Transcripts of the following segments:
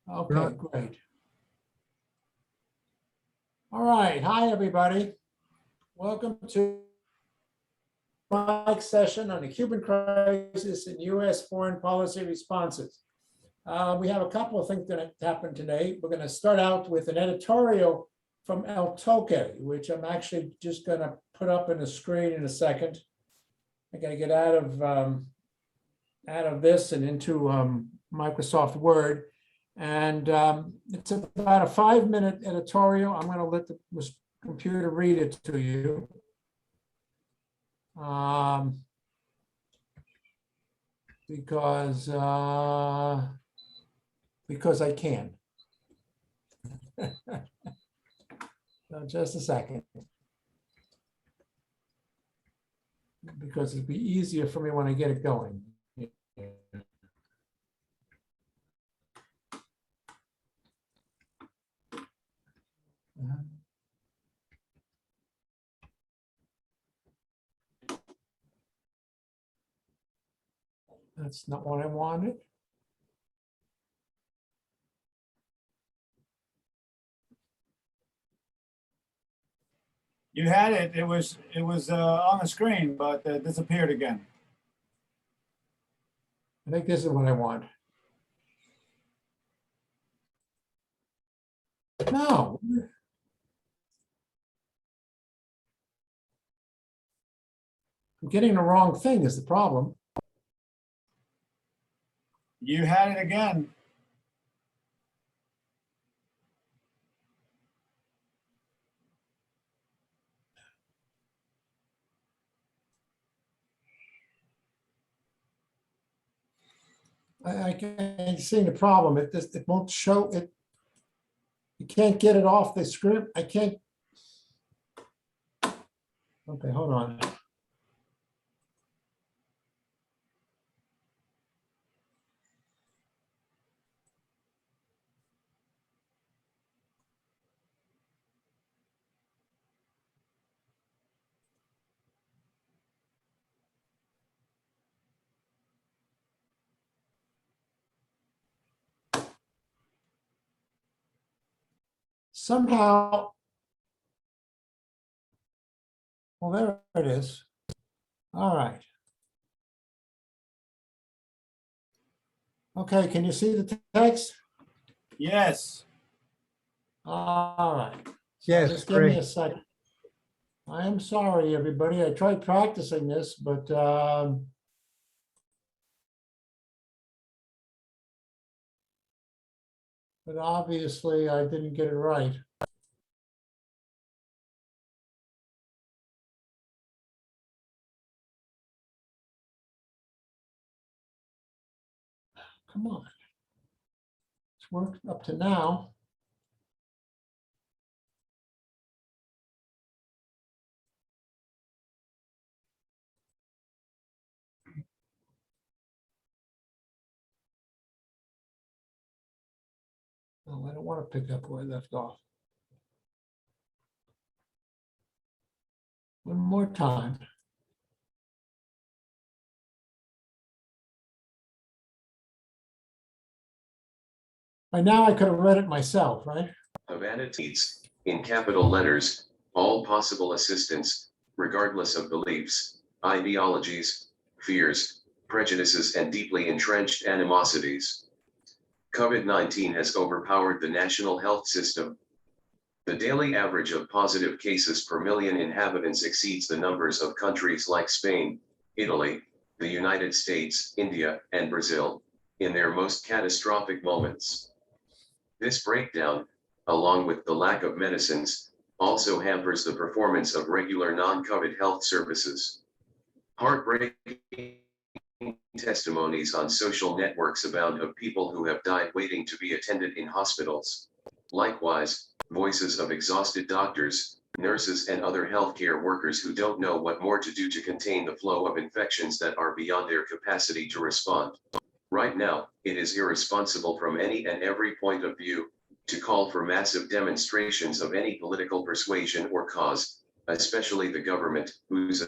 Okay, great. All right. Hi, everybody. Welcome to Mike's session on the Cuban crisis and U.S. foreign policy responses. We have a couple of things that happened today. We're going to start out with an editorial from El Toque, which I'm actually just going to put up on the screen in a second. I got to get out of this and into Microsoft Word. And it's about a 5-minute editorial. I'm going to let the computer read it to you. Because I can. So just a second. Because it'd be easier for me when I get it going. That's not what I wanted. You had it. It was on the screen, but it disappeared again. I think this is what I want. No. I'm getting the wrong thing is the problem. You had it again. I can't see the problem. It won't show it. You can't get it off the script. I can't. Okay, hold on. Somehow, well, there it is. All right. Okay, can you see the text? Yes. All right. Yes, Just give me great. a second. I am sorry, everybody. I tried practicing this, but obviously I didn't get it right. Come on. It's worked up to now. Oh, I don't want to pick up where I left off. One more time. By now I could have read it myself, right? Havana needs, in capital letters, all possible assistance, regardless of beliefs, ideologies, fears, prejudices, and deeply entrenched animosities. COVID-19 has overpowered the national health system. The daily average of positive cases per million inhabitants exceeds the numbers of countries like Spain, Italy, the United States, India, and Brazil, in their most catastrophic moments. This breakdown, along with the lack of medicines, also hampers the performance of regular non-COVID health services. Heartbreaking testimonies on social networks abound of people who have died waiting to be attended in hospitals. Likewise, voices of exhausted doctors, nurses, and other healthcare workers who don't know what more to do to contain the flow of infections that are beyond their capacity to respond. Right now, it is irresponsible from any and every point of view to call for massive demonstrations of any political persuasion or cause, especially the government, whose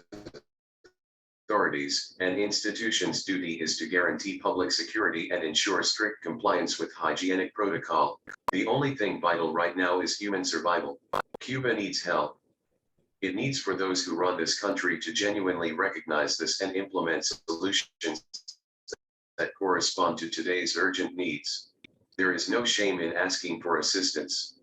authorities and institutions' duty is to guarantee public security and ensure strict compliance with hygienic protocol. The only thing vital right now is human survival. Cuba needs help. It needs for those who run this country to genuinely recognize this and implement solutions that correspond to today's urgent needs. There is no shame in asking for assistance.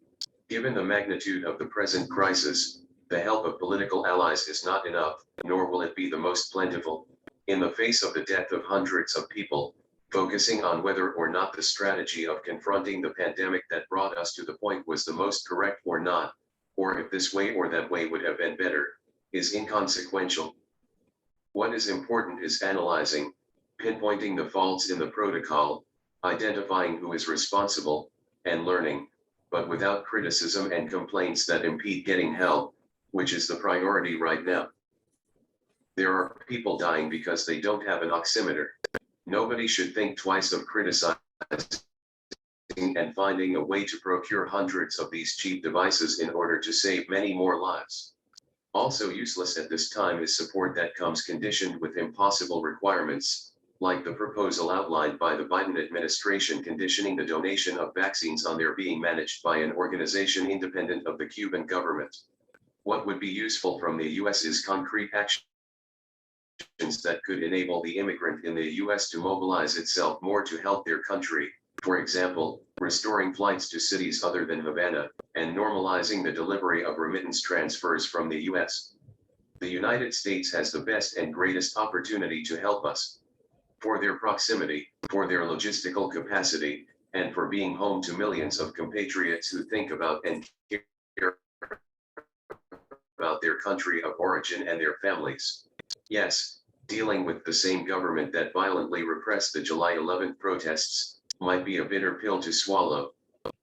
Given the magnitude of the present crisis, the help of political allies is not enough, nor will it be the most plentiful. In the face of the death of hundreds of people, focusing on whether or not the strategy of confronting the pandemic that brought us to the point was the most correct or not, or if this way or that way would have been better, is inconsequential. What is important is analyzing, pinpointing the faults in the protocol, identifying who is responsible, and learning, but without criticism and complaints that impede getting help, which is the priority right now. There are people dying because they don't have an oximeter. Nobody should think twice of criticizing and finding a way to procure hundreds of these cheap devices in order to save many more lives. Also useless at this time is support that comes conditioned with impossible requirements, like the proposal outlined by the Biden administration conditioning the donation of vaccines on their being managed by an organization independent of the Cuban government. What would be useful from the US is concrete actions that could enable the immigrant in the US to mobilize itself more to help their country. For example, restoring flights to cities other than Havana, and normalizing the delivery of remittance transfers from the US. The United States has the best and greatest opportunity to help us. For their proximity, for their logistical capacity, and for being home to millions of compatriots who think about and care about their country of origin and their families. Yes, dealing with the same government that violently repressed the July 11th protests might be a bitter pill to swallow,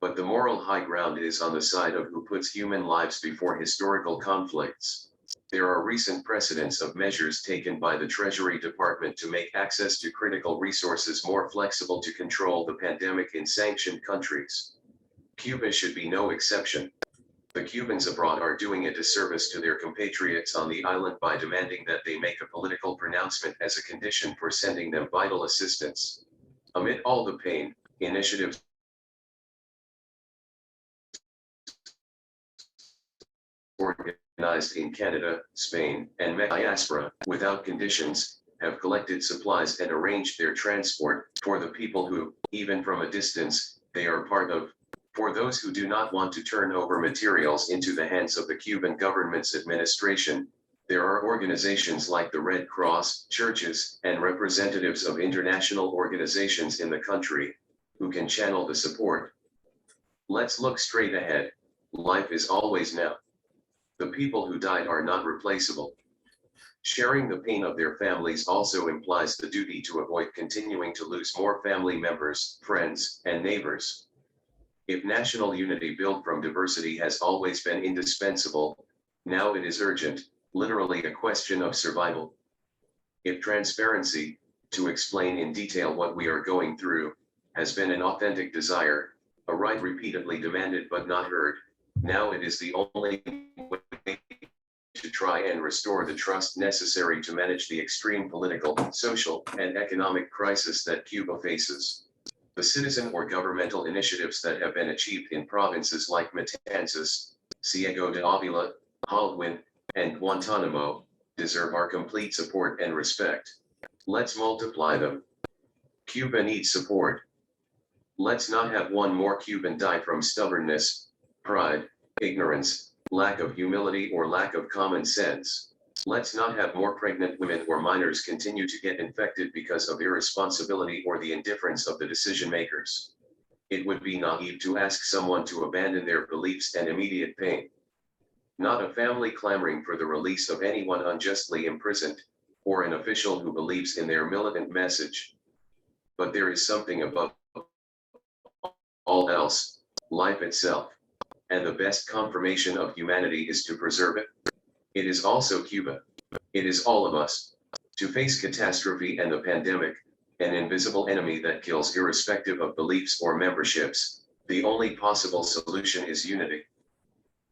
but the moral high ground is on the side of who puts human lives before historical conflicts. There are recent precedents of measures taken by the Treasury Department to make access to critical resources more flexible to control the pandemic in sanctioned countries. Cuba should be no exception. The Cubans abroad are doing a disservice to their compatriots on the island by demanding that they make a political pronouncement as a condition for sending them vital assistance. Amid all the pain, initiatives organized in Canada, Spain, and diaspora, without conditions, have collected supplies and arranged their transport for the people who, even from a distance, they are part of. For those who do not want to turn over materials into the hands of the Cuban government's administration, there are organizations like the Red Cross, churches, and representatives of international organizations in the country, who can channel the support. Let's look straight ahead. Life is always now. The people who died are not replaceable. Sharing the pain of their families also implies the duty to avoid continuing to lose more family members, friends, and neighbors. If national unity built from diversity has always been indispensable, now it is urgent, literally a question of survival. If transparency, to explain in detail what we are going through, has been an authentic desire, a right repeatedly demanded but not heard, now it is the only way to try and restore the trust necessary to manage the extreme political, social, and economic crisis that Cuba faces. The citizen or governmental initiatives that have been achieved in provinces like Matanzas, Ciego de Avila, Holguin, and Guantanamo deserve our complete support and respect. Let's multiply them. Cuba needs support. Let's not have one more Cuban die from stubbornness, pride, ignorance, lack of humility, or lack of common sense. Let's not have more pregnant women or minors continue to get infected because of irresponsibility or the indifference of the decision makers. It would be naive to ask someone to abandon their beliefs and immediate pain. Not a family clamoring for the release of anyone unjustly imprisoned, or an official who believes in their militant message. But there is something above all else, life itself. And the best confirmation of humanity is to preserve it. It is also Cuba. It is all of us. To face catastrophe and the pandemic, an invisible enemy that kills irrespective of beliefs or memberships, the only possible solution is unity.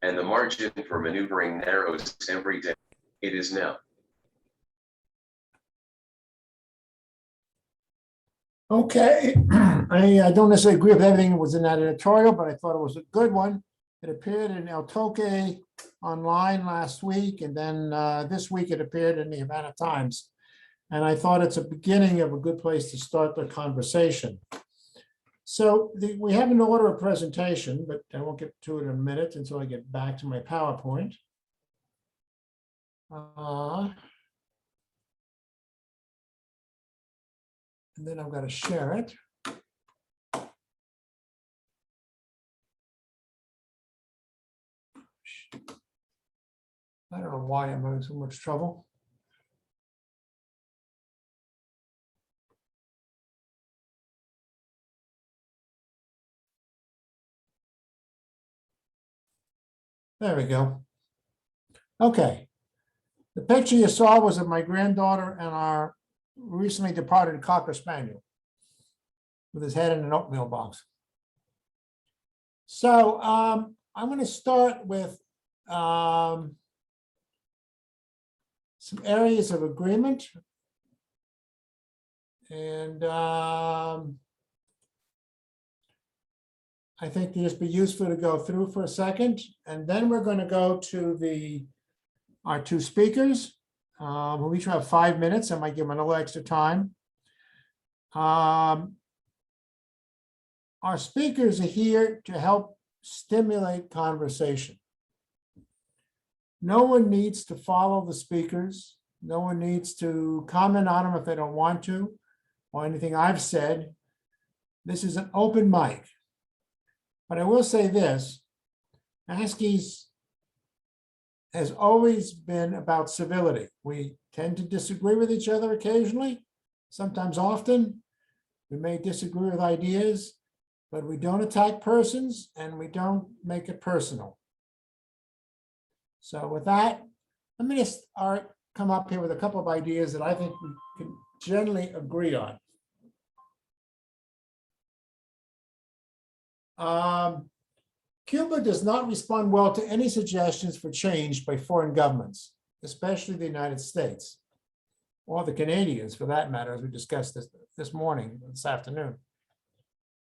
And the margin for maneuvering narrows every day. It is now. Okay, I don't necessarily agree with everything that was in that editorial, but I thought it was a good one. It appeared in El Toque online last week, and then this week it appeared in the Havana Times. And I thought it's a beginning of a good place to start the conversation. So we have an order of presentation, but I won't get to it in a minute until I get back to my PowerPoint. And then I've got to share it. I don't know why I'm having so much trouble. There we go. Okay. The picture you saw was of my granddaughter and our recently departed Cocker Spaniel with his head in an oatmeal box. So I'm going to start with some areas of agreement. And I think these be useful to go through for a second. And then we're going to go to our two speakers, who each have 5 minutes. I might give them a little extra time. Our speakers are here to help stimulate conversation. No one needs to follow the speakers. No one needs to comment on them if they don't want to, or anything I've said. This is an open mic. But I will say this, ASCE has always been about civility. We tend to disagree with each other occasionally, sometimes often. We may disagree with ideas, but we don't attack persons and we don't make it personal. So with that, let me just come up here with a couple of ideas that I think we can generally agree on. Cuba does not respond well to any suggestions for change by foreign governments, especially the United States, or the Canadians for that matter, as we discussed this afternoon.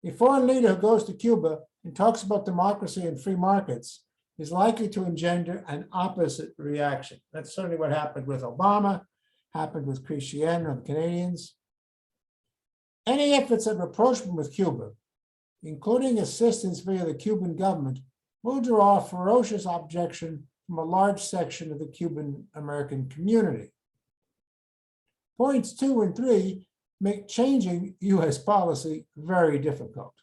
A foreign leader who goes to Cuba and talks about democracy and free markets is likely to engender an opposite reaction. That's certainly what happened with Obama, happened with Christian of the Canadians. Any efforts at rapprochement with Cuba, including assistance via the Cuban government, will draw ferocious objection from a large section of the Cuban American community. Points 2 and 3 make changing US policy very difficult.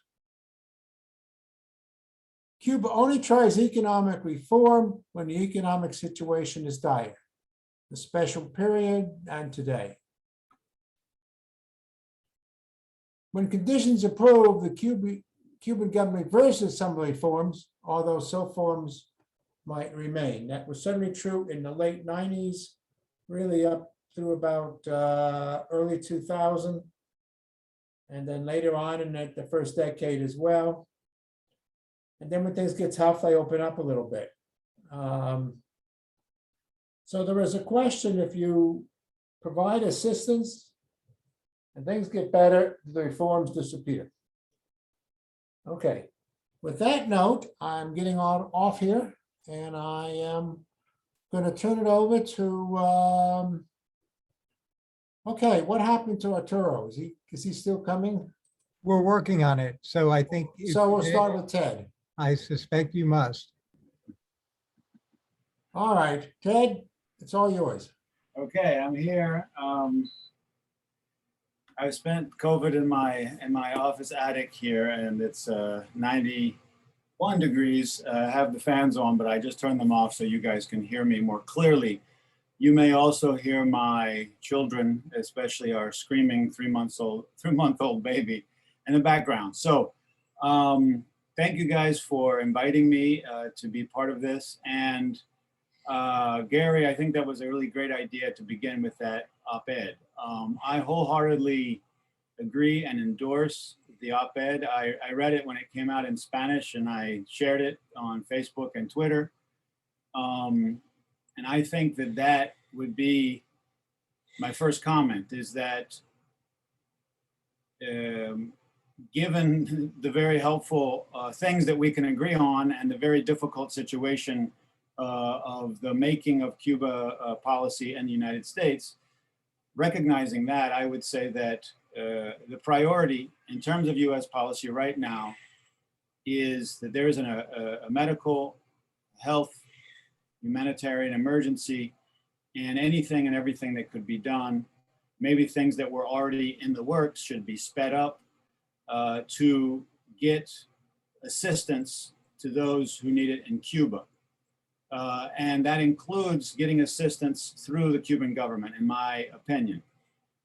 Cuba only tries economic reform when the economic situation is dire, the special period and today. When conditions improve, the Cuban government reverses some reforms, although some forms might remain. That was certainly true in the late 90s, really up through about early 2000, and then later on in the first decade as well. And then when things get tough, they open up a little bit. So there is a question, if you provide assistance and things get better, the reforms disappear. Okay, with that note, I'm getting off here and I am going to turn it over to, okay, what happened to Arturo? Is he still coming? We're working on it, so I think. So we'll start with Ted. I suspect you must. All right, Ted, it's all yours. Okay, I'm here. I spent COVID in my office attic here, and it's 91 degrees. I have the fans on, but I just turned them off so you guys can hear me more clearly. You may also hear my children, especially our screaming three-month-old baby in the background. So thank you guys for inviting me to be part of this. And Gary, I think that was a really great idea to begin with that op-ed. I wholeheartedly agree and endorse the op-ed. I read it when it came out in Spanish and I shared it on Facebook and Twitter. And I think that would be my first comment, is that given the very helpful things that we can agree on and the very difficult situation of the making of Cuba policy in the United States, recognizing that, I would say that the priority in terms of US policy right now is that there is a medical, health, humanitarian emergency, and anything and everything that could be done, maybe things that were already in the works should be sped up to get assistance to those who need it in Cuba. And that includes getting assistance through the Cuban government, in my opinion.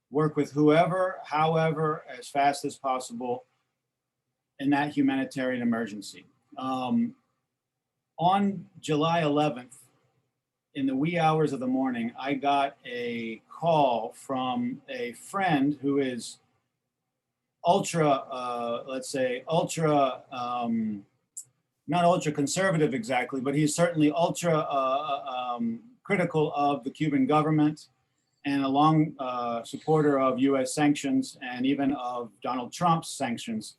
Work with whoever, however, as fast as possible in that humanitarian emergency. On July 11th, in the wee hours of the morning, I got a call from a friend who is ultra, let's say, ultra, not ultra conservative exactly, but he's certainly ultra critical of the Cuban government and a long supporter of US sanctions and even of Donald Trump's sanctions.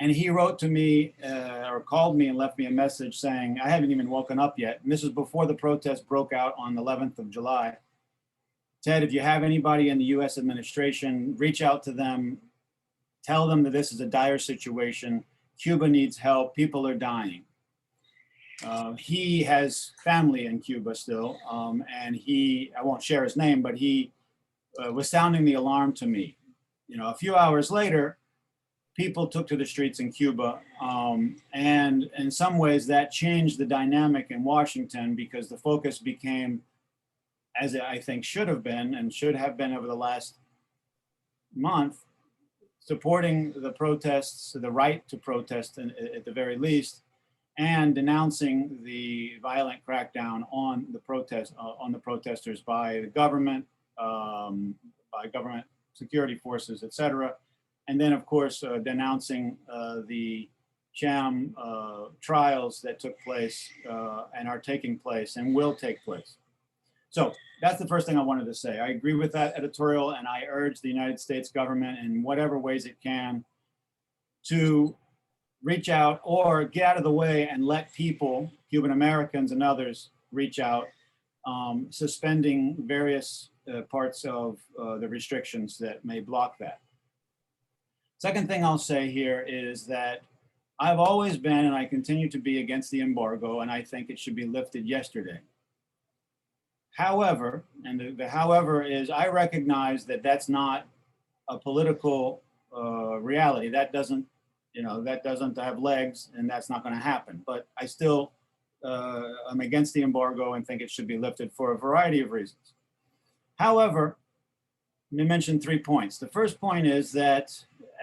And he wrote to me or called me and left me a message saying, I haven't even woken up yet. And this is before the protest broke out on the 11th of July. Ted, if you have anybody in the US administration, reach out to them, tell them that this is a dire situation. Cuba needs help, people are dying. He has family in Cuba still, and I won't share his name, but he was sounding the alarm to me. You know, a few hours later, people took to the streets in Cuba, and in some ways that changed the dynamic in Washington because the focus became, as I think should have been and should have been over the last month, supporting the protests, the right to protest at the very least, and denouncing the violent crackdown on the protesters by the government, by government security forces, etc. And then, of course, denouncing the sham trials that took place and are taking place and will take place. So that's the first thing I wanted to say. I agree with that editorial, and I urge the United States government in whatever ways it can to reach out or get out of the way and let people, Cuban Americans and others, reach out, suspending various parts of the restrictions that may block that. Second thing I'll say here is that I've always been, and I continue to be, against the embargo, and I think it should be lifted yesterday. However, and the however is, I recognize that that's not a political reality. That doesn't, that doesn't have legs, and that's not going to happen. But I still am against the embargo and think it should be lifted for a variety of reasons. However, let me mention 3 points. The first point is that,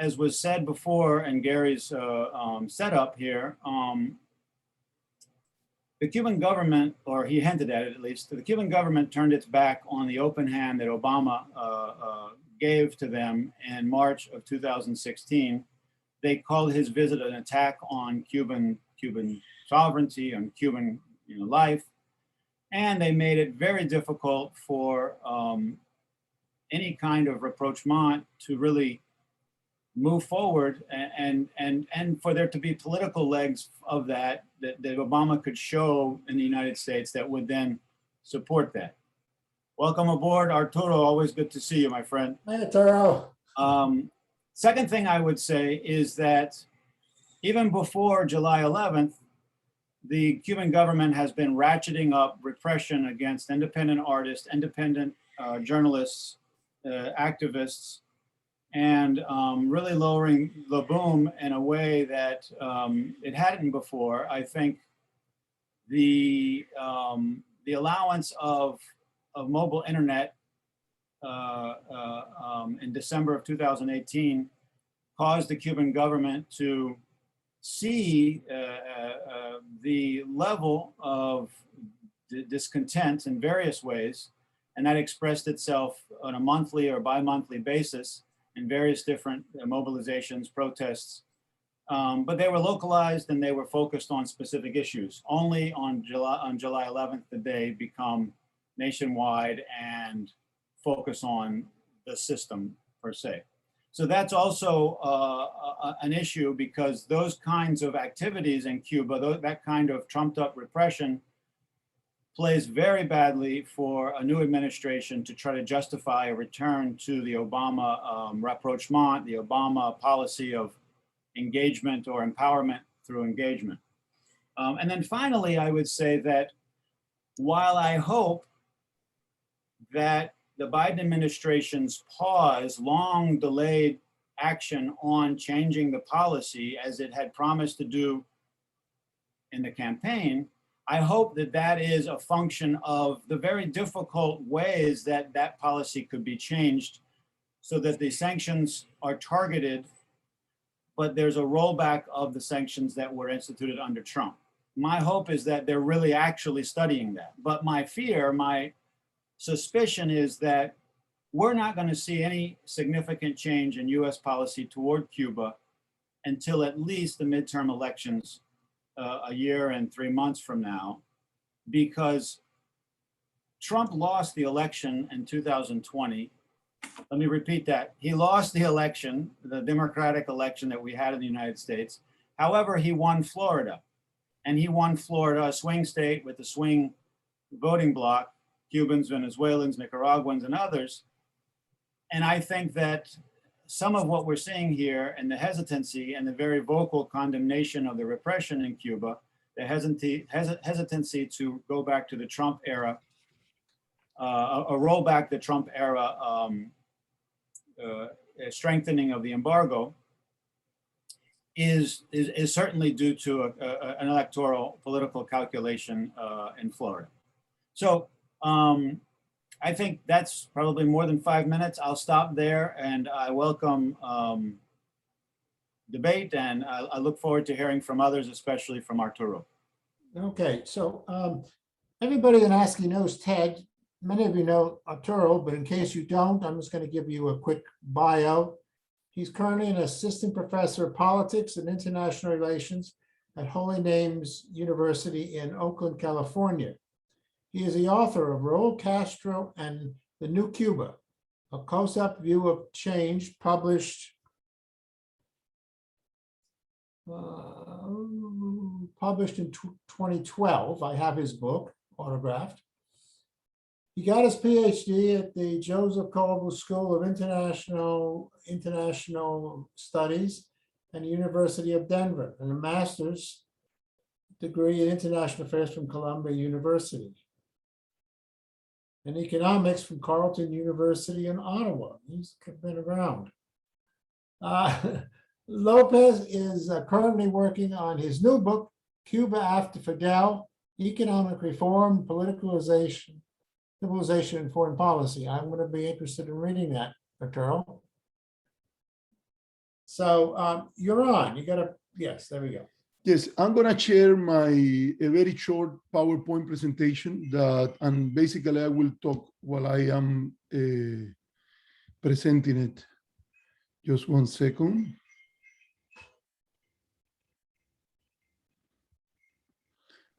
as was said before in Gary's setup here, the Cuban government, or he hinted at it at least, the Cuban government turned its back on the open hand that Obama gave to them in March of 2016. They called his visit an attack on Cuban sovereignty, on Cuban life, and they made it very difficult for any kind of rapprochement to really move forward and for there to be political legs of that Obama could show in the United States that would then support that. Welcome aboard, Arturo. Always good to see you, my friend. Hi, Arturo. Second thing I would say is that even before July 11th, the Cuban government has been ratcheting up repression against independent artists, independent journalists, activists, and really lowering the boom in a way that it hadn't before. I think the allowance of mobile internet in December of 2018 caused the Cuban government to see the level of discontent in various ways, and that expressed itself on a monthly or bi-monthly basis in various different mobilizations, protests, but they were localized and they were focused on specific issues. Only on July 11th did they become nationwide and focus on the system per se. So that's also an issue, because those kinds of activities in Cuba, that kind of trumped up repression, plays very badly for a new administration to try to justify a return to the Obama rapprochement, the Obama policy of engagement or empowerment through engagement. And then finally, I would say that while I hope that the Biden administration's pause, long delayed action on changing the policy as it had promised to do in the campaign, I hope that that is a function of the very difficult ways that that policy could be changed so that the sanctions are targeted, but there's a rollback of the sanctions that were instituted under Trump. My hope is that they're really actually studying that. But my fear, my suspicion is that we're not going to see any significant change in US policy toward Cuba until at least the midterm elections a year and 3 months from now, because Trump lost the election in 2020. Let me repeat that. He lost the election, the Democratic election that we had in the United States. However, he won Florida, and he won Florida, a swing state with a swing voting bloc, Cubans, Venezuelans, Nicaraguans, and others. And I think that some of what we're seeing here and the hesitancy and the very vocal condemnation of the repression in Cuba, the hesitancy to go back to the Trump era, a rollback the Trump era, strengthening of the embargo, is certainly due to an electoral political calculation in Florida. So I think that's probably more than 5 minutes. I'll stop there, and I welcome debate, and I look forward to hearing from others, especially from Arturo. Okay, so everybody in ASCE knows Ted. Many of you know Arturo, but in case you don't, I'm just going to give you a quick bio. He's currently an assistant professor of politics and international relations at Holy Names University in Oakland, California. He is the author of Raul Castro and the New Cuba, a close-up view of change, published in 2012. I have his book autographed. He got his PhD at the Joseph Colville School of International Studies and the University of Denver, and a master's degree in international affairs from Columbia University, and economics from Carleton University in Ottawa. He's been around. Lopez is currently working on his new book, Cuba After Fidel, Economic Reform, Civilization and Foreign Policy. I'm going to be interested in reading that, Arturo. So you're on. You got to, yes, there we go. Yes, I'm going to share a very short PowerPoint presentation and basically I will talk while I am presenting it. Just 1 second.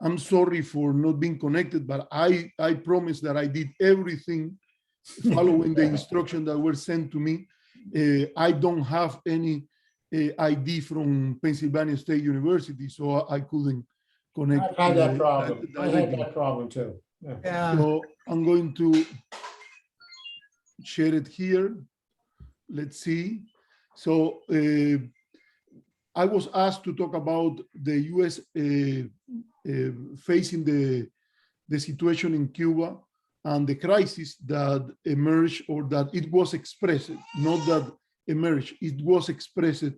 I'm sorry for not being connected, but I promise that I did everything following the instruction that were sent to me. I don't have any ID from Pennsylvania State University, so I couldn't connect. I've had that problem. I had that problem too. Yeah. So I'm going to share it here. Let's see. So I was asked to talk about the U.S. Facing the situation in Cuba and the crisis that emerged, or that it was expressed, not that emerged, it was expressed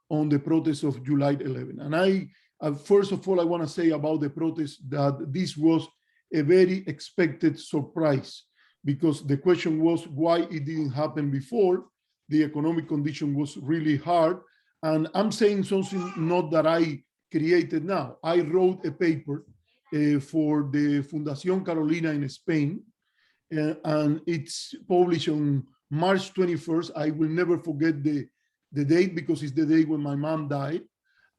on the protests of July 11. And I first of all, I want to say about the protest that this was a very expected surprise, because the question was why it didn't happen before. The economic condition was really hard. And I'm saying something not that I created now. I wrote a paper for the Fundación Carolina in Spain, and it's published on March 21st. I will never forget the date, because it's the day when my mom died.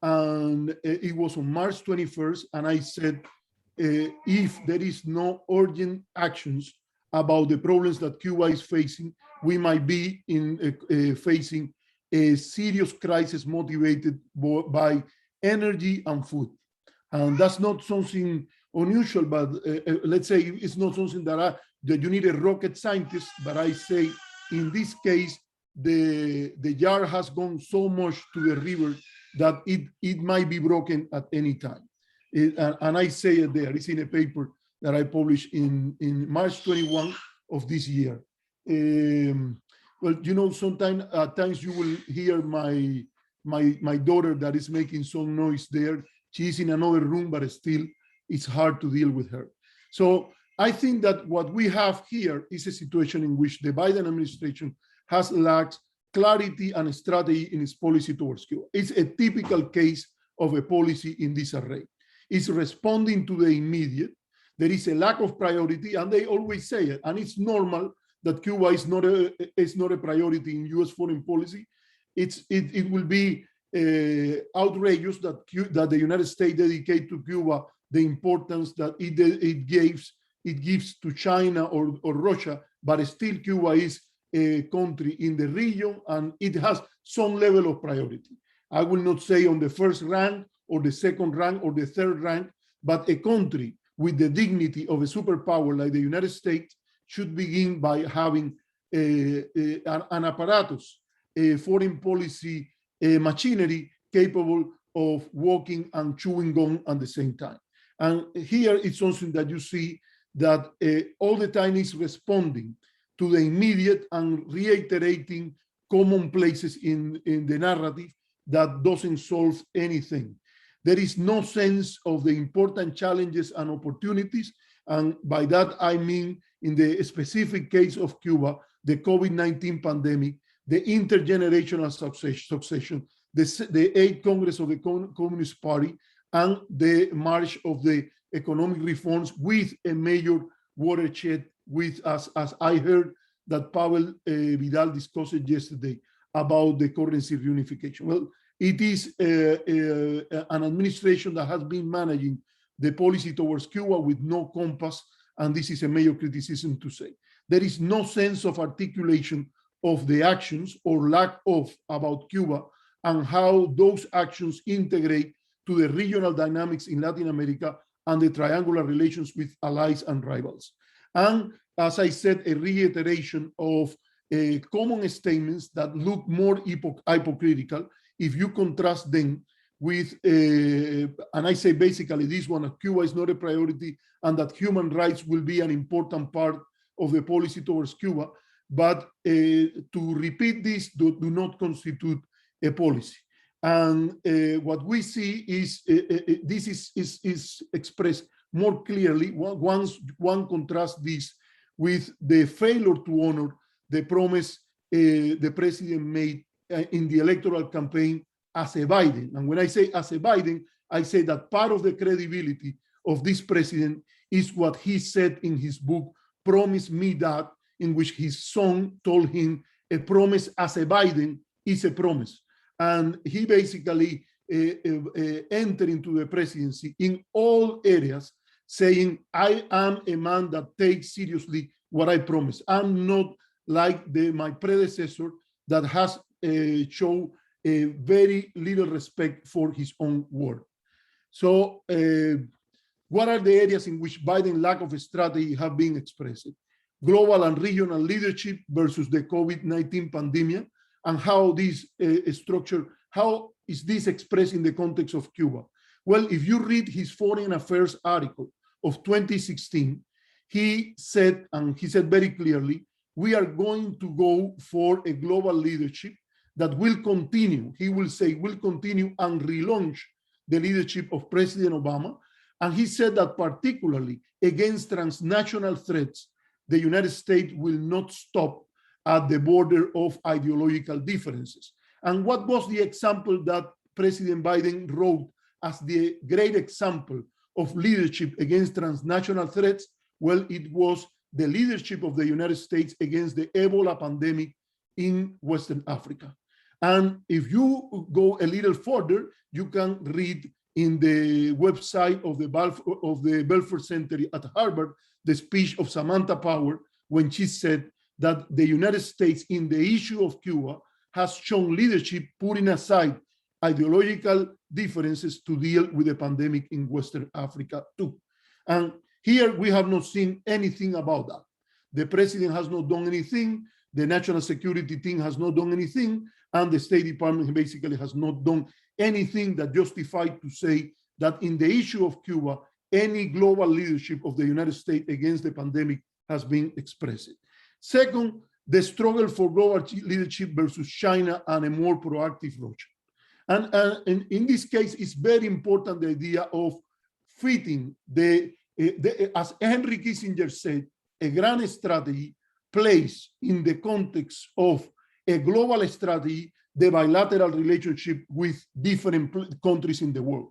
And it was on March 21st. And I said, if there is no urgent actions about the problems that Cuba is facing, we might be facing a serious crisis motivated by energy and food. And that's not something unusual, but let's say it's not something that you need a rocket scientist, but I say in this case, the jar has gone so much to the river that it might be broken at any time. And I say it there, it's in a paper that I published in March 21 of this year. Well, you know, sometimes at times you will hear my daughter that is making some noise there. She's in another room, but still it's hard to deal with her. So I think that what we have here is a situation in which the Biden administration has lacked clarity and strategy in its policy towards Cuba. It's a typical case of a policy in this array. It's responding to the immediate. There is a lack of priority, and they always say it, and it's normal that Cuba is not a priority in U.S. foreign policy. It will be outrageous that the United States dedicate to Cuba the importance that it gives to China or Russia, but still Cuba is a country in the region and it has some level of priority. I will not say on the first rank or the second rank or the third rank, but a country with the dignity of a superpower like the United States should begin by having an apparatus, a foreign policy machinery capable of walking and chewing gum at the same time. And here it's something that you see that all the time is responding to the immediate and reiterating common places in the narrative that doesn't solve anything. There is no sense of the important challenges and opportunities. And by that, I mean, in the specific case of Cuba, the COVID-19 pandemic, the intergenerational succession, the 8th Congress of the Communist Party, and the march of the economic reforms with a major watershed with, as I heard that Pavel Vidal discussed it yesterday about the currency reunification. Well, it is an administration that has been managing the policy towards Cuba with no compass, and this is a major criticism to say. There is no sense of articulation of the actions or lack of about Cuba and how those actions integrate to the regional dynamics in Latin America and the triangular relations with allies and rivals. And as I said, a reiteration of common statements that look more hypocritical if you contrast them with, and I say basically this one, Cuba is not a priority and that human rights will be an important part of the policy towards Cuba, but to repeat this do not constitute a policy. And what we see is this is expressed more clearly once one contrasts this with the failure to honor the promise the president made in the electoral campaign as a Biden. And when I say as a Biden, I say that part of the credibility of this president is what he said in his book, Promise Me That, in which his son told him a promise as a Biden is a promise. And he basically entered into the presidency in all areas saying, I am a man that takes seriously what I promised. I'm not like my predecessor that has shown a very little respect for his own word. So what are the areas in which Biden's lack of strategy have been expressed? Global and regional leadership versus the COVID-19 pandemic, and how this structure, how is this expressed in the context of Cuba? Well, if you read his foreign affairs article of 2016, he said, and he said very clearly, we are going to go for a global leadership that will continue, he will say, will continue and relaunch the leadership of President Obama. And he said that particularly against transnational threats, the United States will not stop at the border of ideological differences. And what was the example that President Biden wrote as the great example of leadership against transnational threats? Well, it was the leadership of the United States against the Ebola pandemic in Western Africa. And if you go a little further, you can read in the website of the Belfer Center at Harvard, the speech of Samantha Power when she said that the United States in the issue of Cuba has shown leadership, putting aside ideological differences to deal with the pandemic in Western Africa too. And here we have not seen anything about that. The president has not done anything, the national security team has not done anything, and the State Department basically has not done anything that justified to say that in the issue of Cuba, any global leadership of the United States against the pandemic has been expressed. Second, the struggle for global leadership versus China and a more proactive Russia. And in this case, it's very important the idea of fitting as Henry Kissinger said, a grand strategy placed in the context of a global strategy, the bilateral relationship with different countries in the world.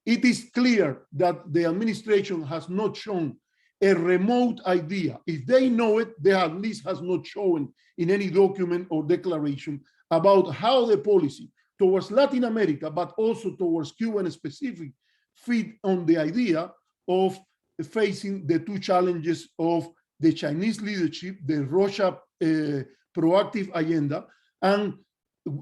It is clear that the administration has not shown a remote idea. If they know it, they at least has not shown in any document or declaration about how the policy towards Latin America, but also towards Cuba in specific, fit on the idea of facing the two challenges of the Chinese leadership, the Russia proactive agenda, and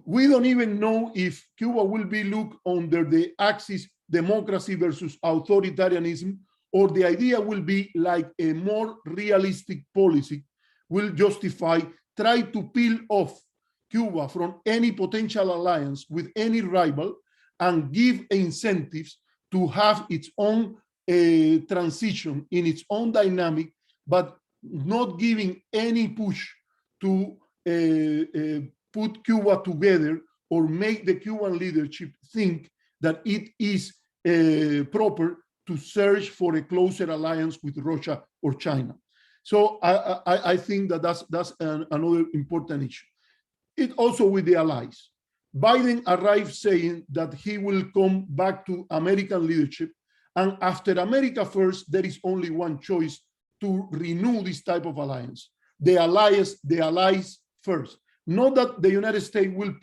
we don't even know if Cuba will be looked under the axis democracy versus authoritarianism, or the idea will be like a more realistic policy will justify, try to peel off Cuba from any potential alliance with any rival and give incentives to have its own transition in its own dynamic, but not giving any push to put Cuba together or make the Cuban leadership think that it is proper to search for a closer alliance with Russia or China. So I think that that's another important issue. It also with the allies. Biden arrived saying that he will come back to American leadership, and after America first, there is only one choice to renew this type of alliance. The allies first. Not that the United States will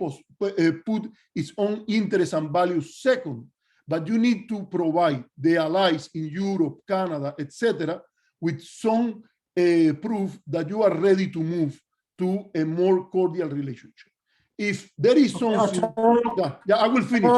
put its own interests and values second, but you need to provide the allies in Europe, Canada, etc., with some proof that you are ready to move to a more cordial relationship. If there is something, yeah, I will finish.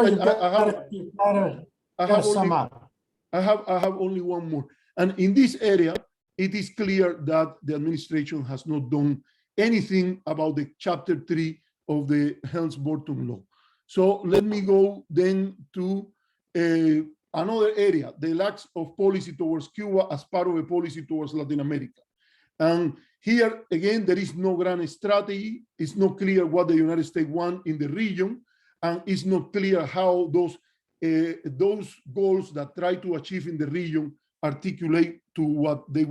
I have only one more. And in this area, it is clear that the administration has not done anything about the Chapter 3 of the Helms-Burton law. So let me go then to another area, the lack of policy towards Cuba as part of a policy towards Latin America. And here, again, there is no grand strategy. It's not clear what the United States want in the region, and it's not clear how those goals that try to achieve in the region articulate to what they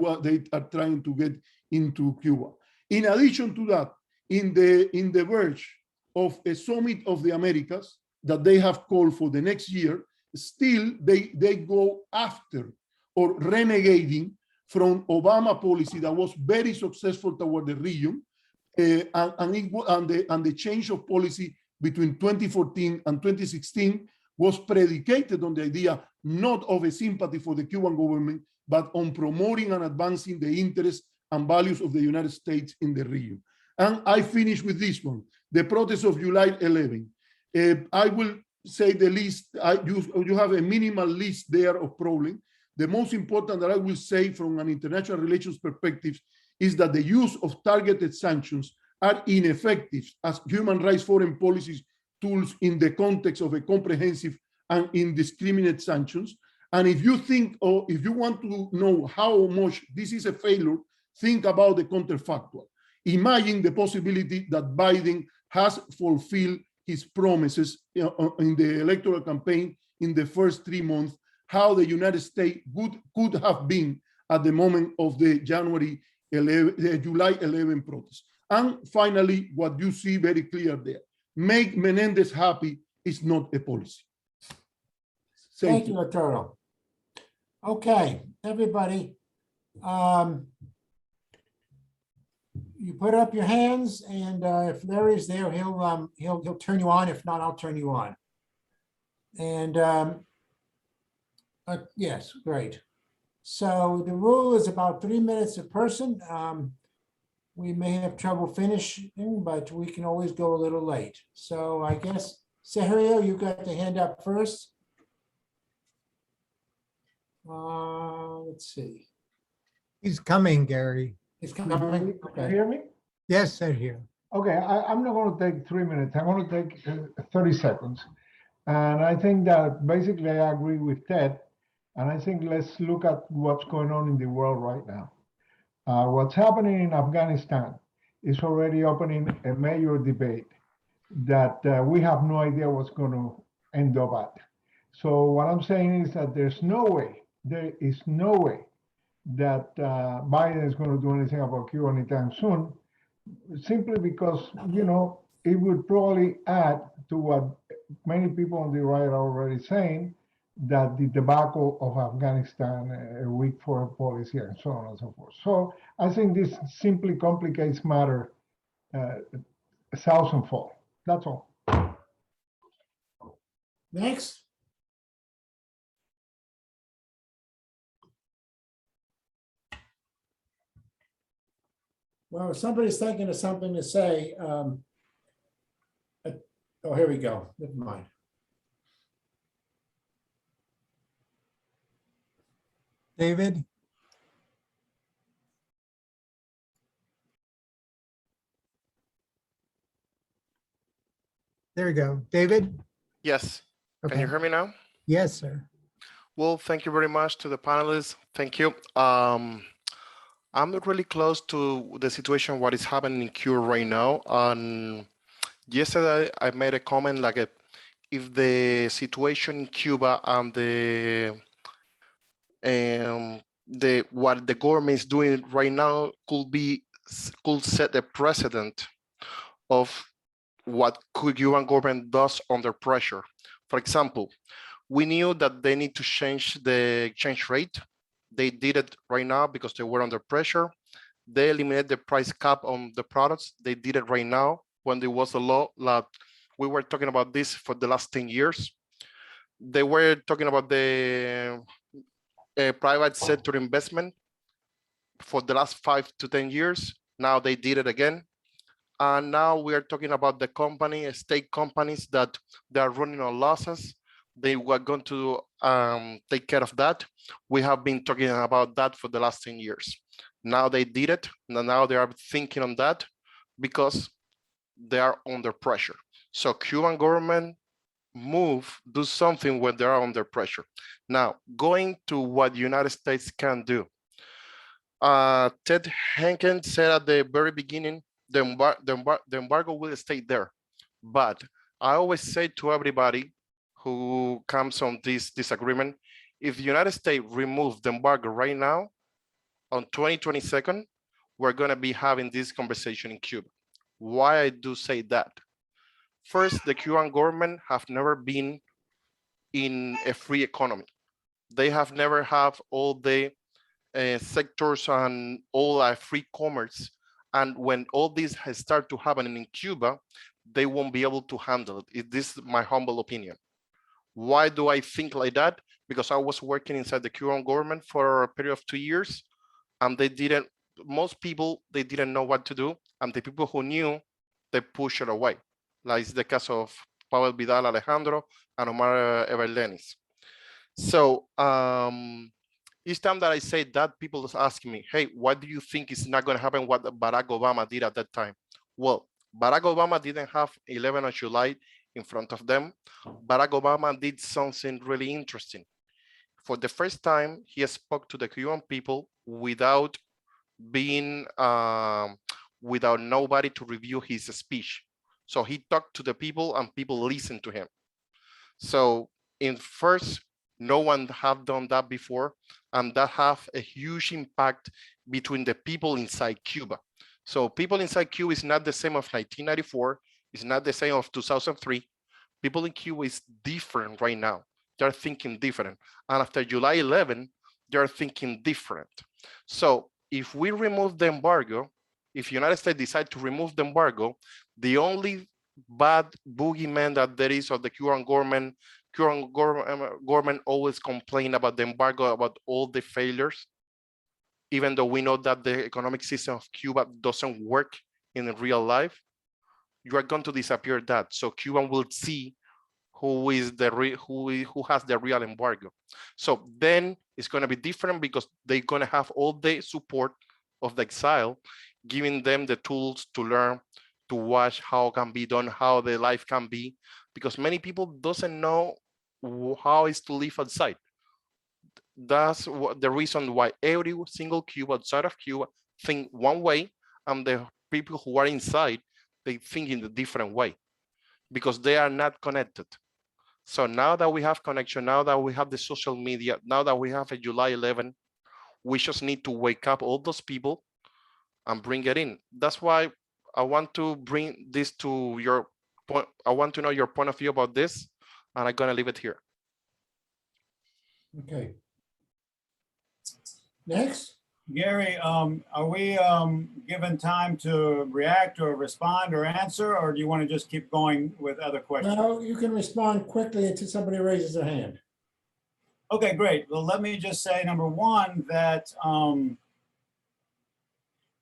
are trying to get into Cuba. In addition to that, in the verge of a summit of the Americas that they have called for the next year, still they go after or renegating from Obama policy that was very successful toward the region, and the change of policy between 2014 and 2016 was predicated on the idea not of a sympathy for the Cuban government, but on promoting and advancing the interests and values of the United States in the region. And I finish with this one, the protest of July 11. I will say the list, you have a minimal list there of problems. The most important that I will say from an international relations perspective is that the use of targeted sanctions are ineffective as human rights foreign policies tools in the context of a comprehensive and indiscriminate sanctions. And if you think, or if you want to know how much this is a failure, think about the counterfactual. Imagine the possibility that Biden has fulfilled his promises in the electoral campaign in the first 3 months, how the United States could have been at the moment of the July 11 protest. And finally, what you see very clear there, make Menendez happy is not a policy. Thank you, Arturo. Okay, everybody. You put up your hands, and if Larry's there, he'll turn you on. If not, I'll turn you on. And yes, great. So the rule is about 3 minutes a person. we may have trouble finishing, but we can always go a little late. So I guess, Sergio, you got the hand up first. Let's see. He's coming, Gary. It's Can coming. you Okay. hear me? Yes, Sergio. Okay, I'm not going to take 3 minutes. I want to take 30 seconds. And I think that basically I agree with Ted. And I think let's look at what's going on in the world right now. What's happening in Afghanistan is already opening a major debate that we have no idea what's going to end up at. So what I'm saying is that there is no way that Biden is going to do anything about Cuba anytime soon, simply because, you know, it would probably add to what many people on the right are already saying, that the debacle of Afghanistan, a weak foreign policy, and so on and so forth. So I think this simply complicates matter a thousandfold. That's all. Next. Well, if somebody's thinking of something to say, oh, here we go. Never mind. David? There we go. David? Yes. Can you Okay. hear me now? Yes, sir. Well, thank you very much to the panelists. Thank you. I'm not really close to the situation, what is happening in Cuba right now. Yesterday, I made a comment like if the situation in Cuba and what the government is doing right now could set the precedent of what Cuban government does under pressure. For example, we knew that they need to change the exchange rate. They did it right now because they were under pressure. They eliminated the price cap on the products. They did it right now when there was a law that we were talking about this for the last 10 years. They were talking about the private sector investment for the last 5 to 10 years. Now they did it again. And now we are talking about the state companies that they are running on losses. They were going to take care of that. We have been talking about that for the last 10 years. Now they did it. Now they are thinking on that because they are under pressure. So Cuban government do something when they are under pressure. Now, going to what the United States can do. Ted Henken said at the very beginning, the embargo will stay there. But I always say to everybody who comes on this disagreement, if the United States remove the embargo right now, on 2022, we're gonna be having this conversation in Cuba. Why I do say that? First, the Cuban government have never been in a free economy. They have never have all the sectors and all free commerce. And when all this has started to happen in Cuba, they won't be able to handle it. This is my humble opinion. Why do I think like that? Because I was working inside the Cuban government for a period of 2 years, and most people, they didn't know what to do. And the people who knew, they pushed it away. Like it's the case of Pavel Vidal Alejandro and Omar Everlenis. So each time that I say that, people is asking me, hey, what do you think is not going to happen what Barack Obama did at that time? Well, Barack Obama didn't have 11th of July in front of them. Barack Obama did something really interesting. For the first time, he spoke to the Cuban people without without nobody to review his speech. So he talked to the people and people listened to him. So in first, no one have done that before, and that have a huge impact between the people inside Cuba. So people inside Cuba is not the same of 1994, it's not the same of 2003. People in Cuba is different right now. They're thinking different. And after July 11, they're thinking different. So if we remove the embargo, if the United States decide to remove the embargo, the only bad boogeyman that there is of the Cuban government always complain about the embargo, about all the failures. even though we know that the economic system of Cuba doesn't work in real life, you are going to disappear that. So Cuban will see who has the real embargo. So then it's going to be different because they're going to have all the support of the exile, giving them the tools to learn, to watch how it can be done, how the life can be, because many people doesn't know how it's to live outside. That's the reason why every single Cuba outside of Cuba think one way, and the people who are inside, they think in a different way because they are not connected. So now that we have connection, now that we have the social media, now that we have a July 11, we just need to wake up all those people and bring it in. That's why I want to bring this to your point. I want to know your point of view about this, and I'm gonna leave it here. Okay. Next, Gary, are we given time to react or respond or answer, or do you want to just keep going with other questions? now you can respond quickly until somebody raises their hand. Okay, great. Well, let me just say, number one, that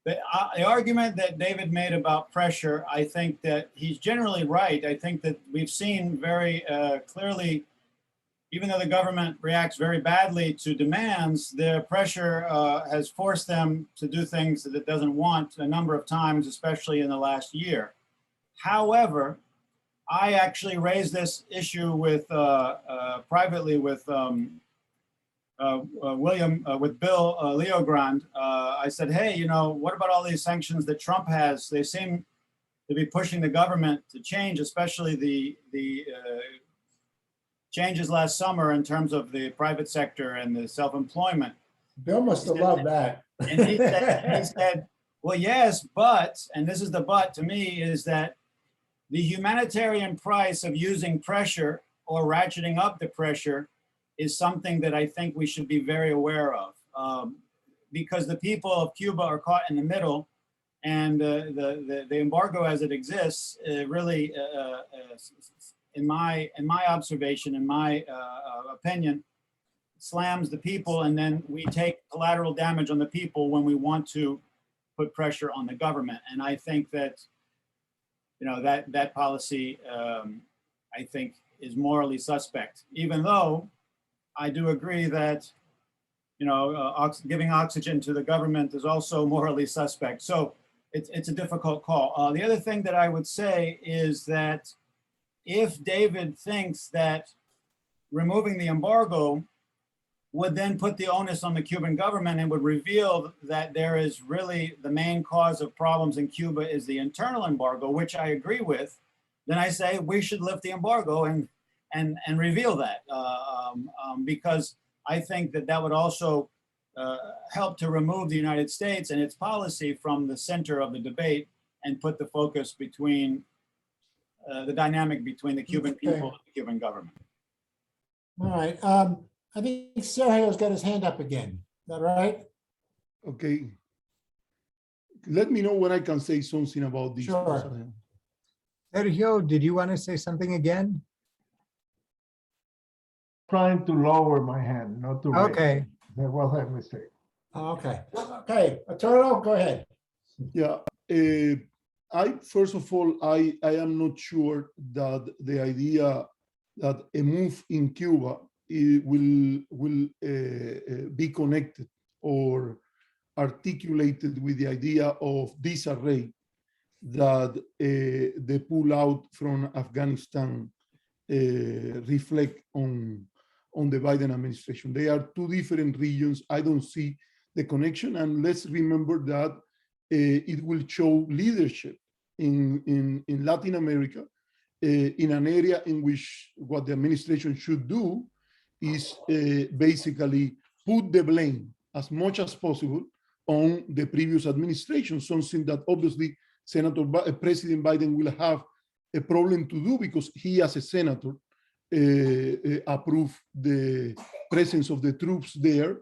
the argument that David made about pressure, I think that he's generally right. I think that we've seen very clearly, even though the government reacts very badly to demands, the pressure has forced them to do things that it doesn't want a number of times, especially in the last year. However, I actually raised this issue with privately with with Bill Leogrand. I said, hey, you know, what about all these sanctions that Trump has? They seem to be pushing the government to change, especially the changes last summer in terms of the private sector and the self-employment. Bill must have loved that. And he said, well, yes, but, and this is the but to me, is that the humanitarian price of using pressure or ratcheting up the pressure is something that I think we should be very aware of, because the people of Cuba are caught in the middle, and the embargo as it exists really, in my observation, in my opinion, slams the people, and then we take collateral damage on the people when we want to put pressure on the government. And I think that, you know, that policy, I think, is morally suspect, even though I do agree that, you know, giving oxygen to the government is also morally suspect. So it's a difficult call. The other thing that I would say is that if David thinks that removing the embargo would then put the onus on the Cuban government and would reveal that there is really the main cause of problems in Cuba is the internal embargo, which I agree with, then I say we should lift the embargo and reveal that, because I think that that would also help to remove the United States and its policy from the center of the debate and put the focus between the dynamic between the Cuban people and the Cuban government. All right. I think Sergio's got his hand up again. Is that right? Okay. Let me know when I can say something about this. Sure. Sergio, did you want to say something again? Trying to lower my hand, not to raise. Okay. That was a mistake. Okay. Okay. Arturo, go ahead. Yeah. First of all, I am not sure that the idea that a move in Cuba will be connected or articulated with the idea of disarray that the pull out from Afghanistan reflect on the Biden administration. They are two different regions. I don't see the connection. And let's remember that it will show leadership in Latin America, in an area in which what the administration should do is basically put the blame as much as possible on the previous administration, something that obviously President Biden will have a problem to do because he, as a senator, approved the presence of the troops there.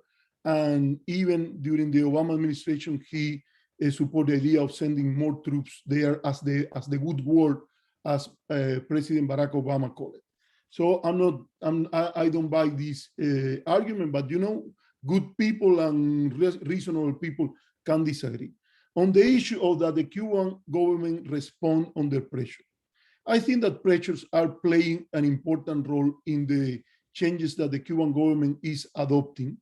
And even during the Obama administration, he supported the idea of sending more troops there as the good word, as President Barack Obama called it. So I don't buy this argument, but you know, good people and reasonable people can disagree. On the issue of that the Cuban government respond under pressure, I think that pressures are playing an important role in the changes that the Cuban government is adopting,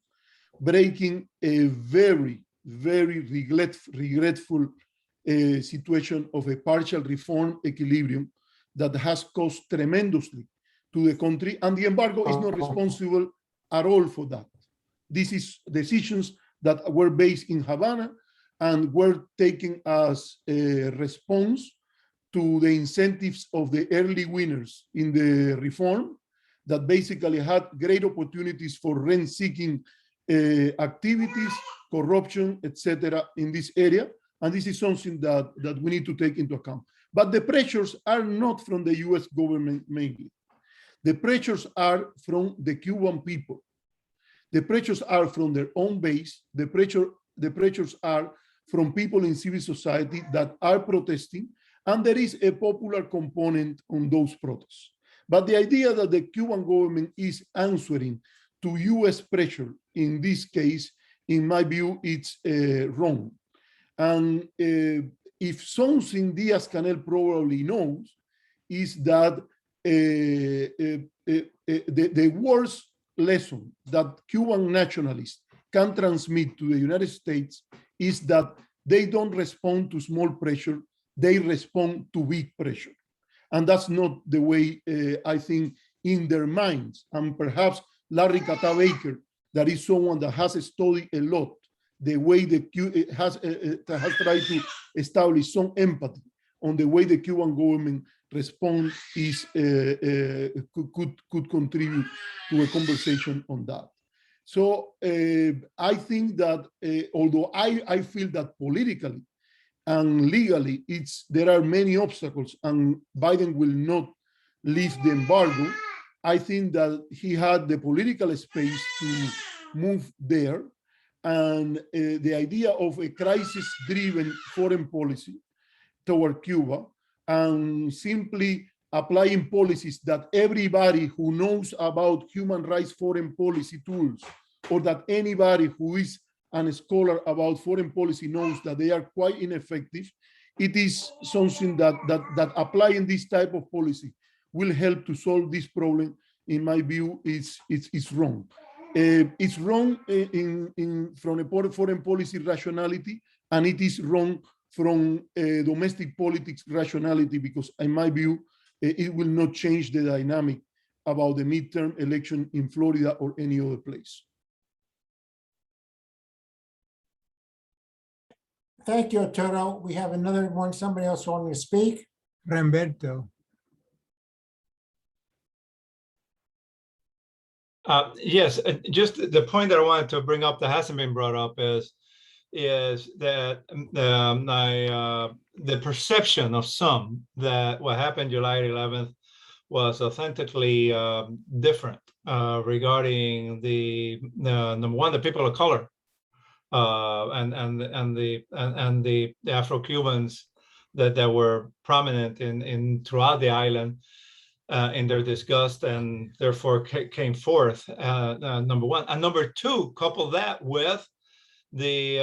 breaking a very, very regretful situation of a partial reform equilibrium that has cost tremendously to the country, and the embargo is not responsible at all for that. This is decisions that were based in Havana and were taken as a response to the incentives of the early winners in the reform that basically had great opportunities for rent-seeking activities, corruption, etc. in this area. And this is something that we need to take into account. But the pressures are not from the US government mainly. The pressures are from the Cuban people. The pressures are from their own base. The pressures are from people in civil society that are protesting, and there is a popular component on those protests. But the idea that the Cuban government is answering to US pressure in this case, in my view, it's wrong. And if something Diaz-Canel probably knows is that the worst lesson that Cuban nationalists can transmit to the United States is that they don't respond to small pressure, they respond to big pressure. And that's not the way I think in their minds. And perhaps Larry Kata-Baker, that is someone that has studied a lot the way has tried to establish some empathy on the way the Cuban government responds could contribute to a conversation on that. So I think that although I feel that politically and legally there are many obstacles and Biden will not lift the embargo, I think that he had the political space to move there. And the idea of a crisis-driven foreign policy toward Cuba and simply applying policies that everybody who knows about human rights foreign policy tools, or that anybody who is a scholar about foreign policy knows that they are quite ineffective, it is something that applying this type of policy will help to solve this problem. In my view, it's wrong. It's wrong from a foreign policy rationality, and it is wrong from domestic politics rationality, because in my view, it will not change the dynamic about the midterm election in Florida or any other place. Thank you, Arturo. We have another one, somebody else wanting to speak. Ramberto. Yes, just the point that I wanted to bring up that hasn't been brought up is that the perception of some that what happened July 11th was authentically different regarding the number one, the people of color and the Afro-Cubans that were prominent in throughout the island. In their disgust, and therefore came forth, number one. And number two, couple that with the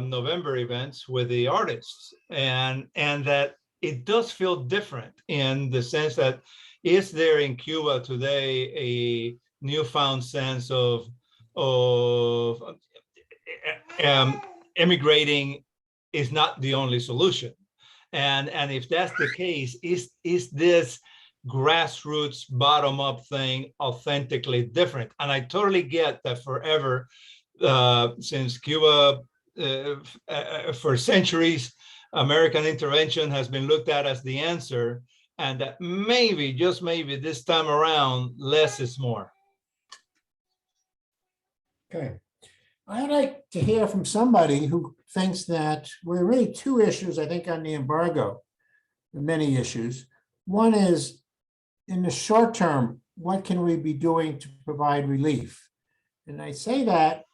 November events with the artists, and that it does feel different in the sense that is there in Cuba today a newfound sense of emigrating is not the only solution, and if that's the case, is this grassroots bottom-up thing authentically different? And I totally get that forever, since Cuba, for centuries, American intervention has been looked at as the answer, and that maybe, just maybe this time around, less is more. Okay. I'd like to hear from somebody who thinks that we're really two issues, I think, on the embargo, many issues. One is, in the short term, what can we be doing to provide relief? And I say that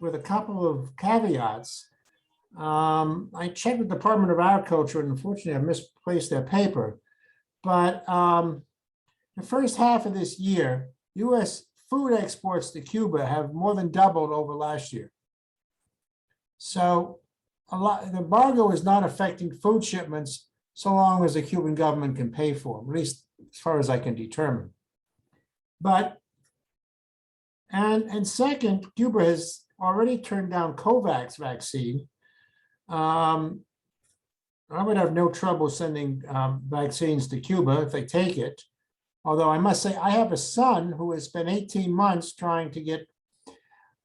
with a couple of caveats. I checked with the Department of Agriculture, and unfortunately I misplaced their paper. But the first half of this year, US food exports to Cuba have more than doubled over last year. So the embargo is not affecting food shipments so long as the Cuban government can pay for them, at least as far as I can determine. And second, Cuba has already turned down COVAX vaccine. I would have no trouble sending vaccines to Cuba if they take it. Although I must say, I have a son who has spent 18 months trying to get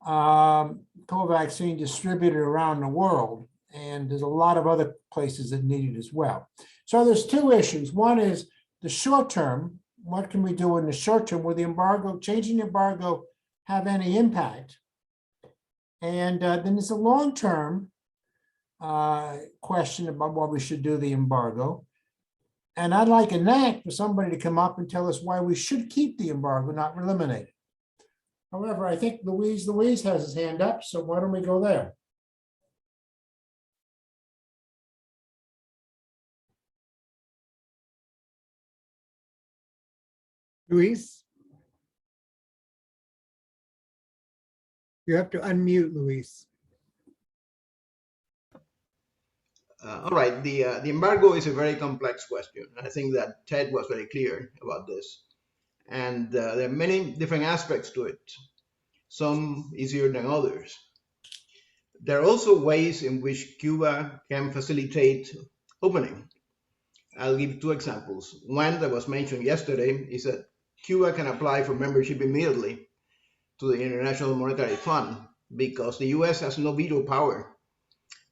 Covaxine distributed around the world. And there's a lot of other places that need it as well. So there's two issues. One is the short term. What can we do in the short term? Will the embargo, changing the embargo, have any impact? And then there's a long term question about what we should do the embargo. And I'd like an act for somebody to come up and tell us why we should keep the embargo, not eliminate it. However, I think Luis has his hand up, so why don't we go there? Luis? You have to unmute, Luis. All right, the embargo is a very complex question. I think that Ted was very clear about this. And there are many different aspects to it, some easier than others. There are also ways in which Cuba can facilitate opening. I'll give two examples. One that was mentioned yesterday is that Cuba can apply for membership immediately to the International Monetary Fund because the US has no veto power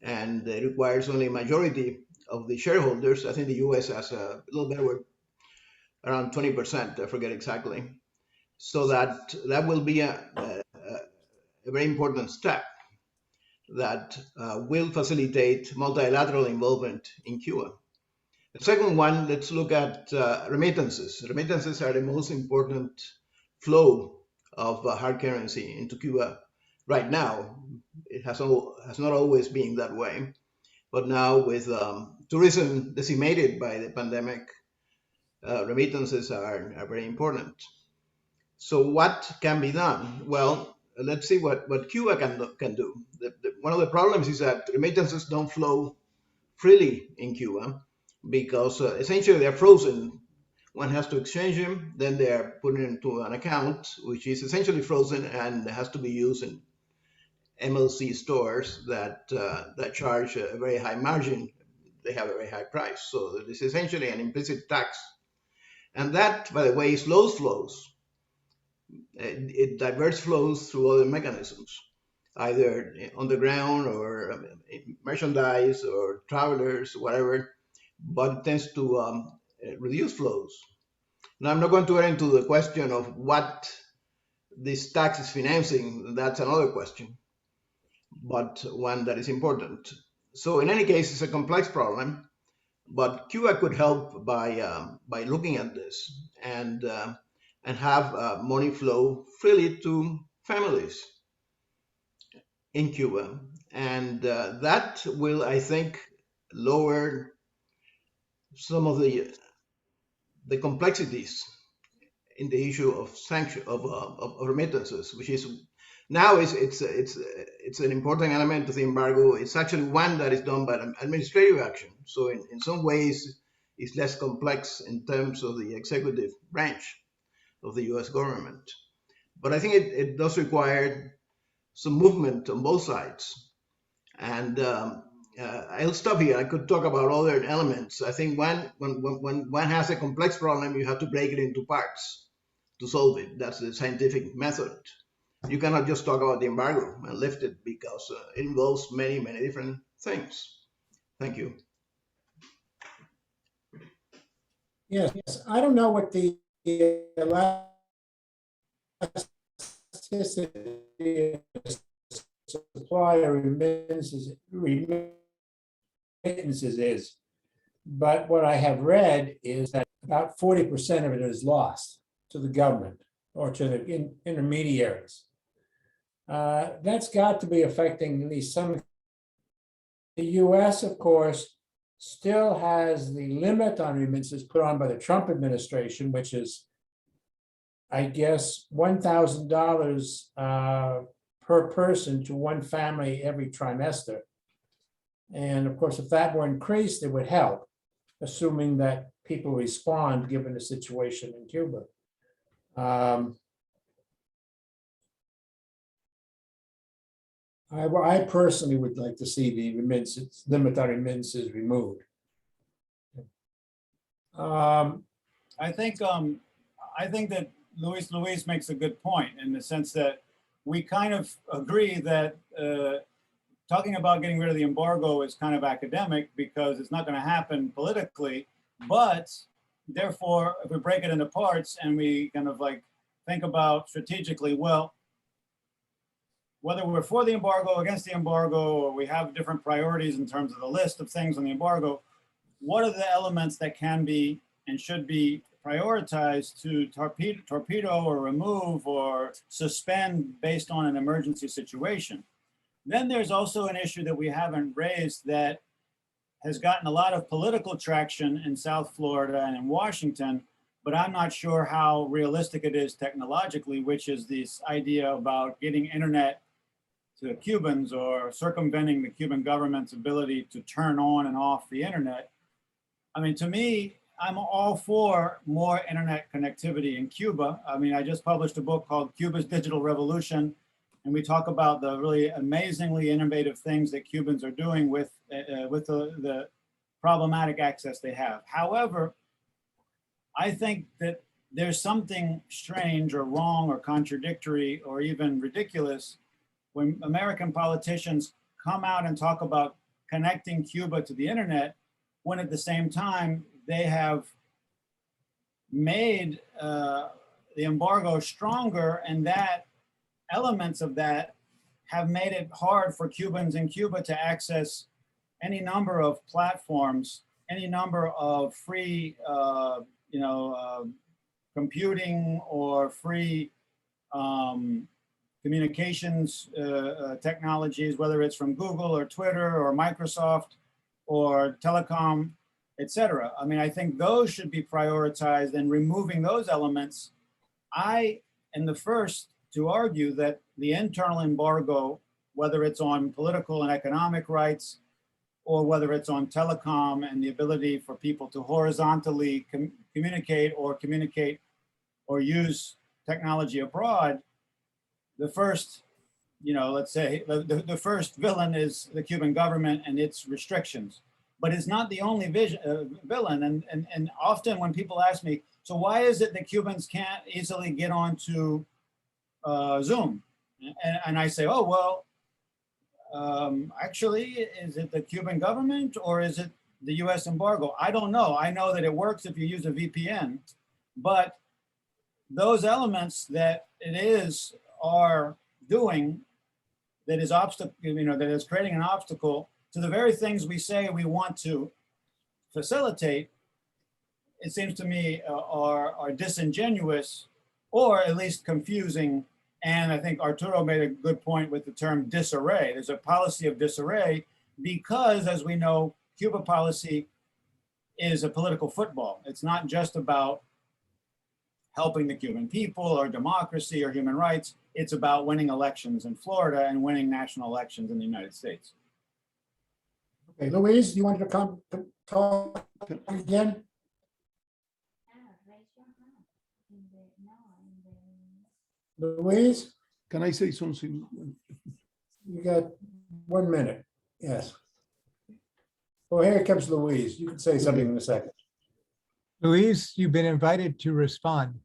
and it requires only a majority of the shareholders. I think the US has a little bit over around 20%, I forget exactly. So that will be a very important step that will facilitate multilateral involvement in Cuba. The second one, let's look at remittances. Remittances are the most important flow of hard currency into Cuba right now. It has not always been that way, but now with tourism decimated by the pandemic, remittances are very important. So what can be done? Well, let's see what Cuba can do. One of the problems is that remittances don't flow freely in Cuba because essentially they're frozen. One has to exchange them, then they're put into an account, which is essentially frozen and has to be used in MLC stores that charge a very high margin. They have a very high price. So this is essentially an implicit tax. And that, by the way, slows flows. It diverts flows through other mechanisms, either on the ground or merchandise or travelers, whatever, but it tends to reduce flows. Now, I'm not going to get into the question of what this tax is financing. That's another question, but one that is important. So in any case, it's a complex problem, but Cuba could help by looking at this and have money flow freely to families in Cuba. And that will, I think, lower some of the complexities in the issue of sanction of remittances, which is now it's an important element of the embargo. It's actually one that is done by an administrative action. So in some ways, it's less complex in terms of the executive branch of the US government. But I think it does require some movement on both sides. And I'll stop here. I could talk about other elements. I think when one has a complex problem, you have to break it into parts to solve it. That's the scientific method. You cannot just talk about the embargo and lift it because it involves many, many different things. Thank you. Yes, I don't know what the elasticity of supply or remittances is, but what I have read is that about 40% of it is lost to the government or to the intermediaries. That's got to be affecting at least some. The US, of course, still has the limit on remittances put on by the Trump administration, which is I guess, $1,000 per person to one family every trimester. And of course, if that were increased, it would help, assuming that people respond, given the situation in Cuba. I personally would like to see the remittances, limit on remittances removed. I think that Luis makes a good point in the sense that we kind of agree that talking about getting rid of the embargo is kind of academic because it's not going to happen politically. But therefore, if we break it into parts and we kind of like think about strategically, well, whether we're for the embargo, against the embargo, or we have different priorities in terms of the list of things on the embargo, what are the elements that can be and should be prioritized to torpedo or remove or suspend based on an emergency situation? Then there's also an issue that we haven't raised that has gotten a lot of political traction in South Florida and in Washington, but I'm not sure how realistic it is technologically, which is this idea about getting internet to Cubans or circumventing the Cuban government's ability to turn on and off the internet. I mean, to me, I'm all for more internet connectivity in Cuba. I mean, I just published a book called Cuba's Digital Revolution, and we talk about the really amazingly innovative things that Cubans are doing with the problematic access they have. However, I think that there's something strange or wrong or contradictory or even ridiculous when American politicians come out and talk about connecting Cuba to the internet, when at the same time they have made the embargo stronger, and that elements of that have made it hard for Cubans in Cuba to access any number of platforms, any number of free, computing or free communications technologies, whether it's from Google or Twitter or Microsoft or telecom, et cetera. I mean, I think those should be prioritized, and removing those elements. I am the first to argue that the internal embargo, whether it's on political and economic rights, or whether it's on telecom and the ability for people to horizontally communicate or use technology abroad, the first, let's say the first villain is the Cuban government and its restrictions, but it's not the only villain. And often when people ask me, so why is it that Cubans can't easily get onto Zoom? And I say, oh, well, actually, is it the Cuban government or is it the US embargo? I don't know. I know that it works if you use a VPN, but those elements that are doing that is that is creating an obstacle to the very things we say we want to facilitate, it seems to me are disingenuous, or at least confusing. And I think Arturo made a good point with the term disarray. There's a policy of disarray because, as we know, Cuba policy is a political football. It's not just about helping the Cuban people or democracy or human rights. It's about winning elections in Florida and winning national elections in the United States. Okay, Louise, you wanted to come talk again? Louise, Can I say something? you got 1 minute. Yes. Well, here comes Louise. You can say something in a second. Luis, you've been invited to respond.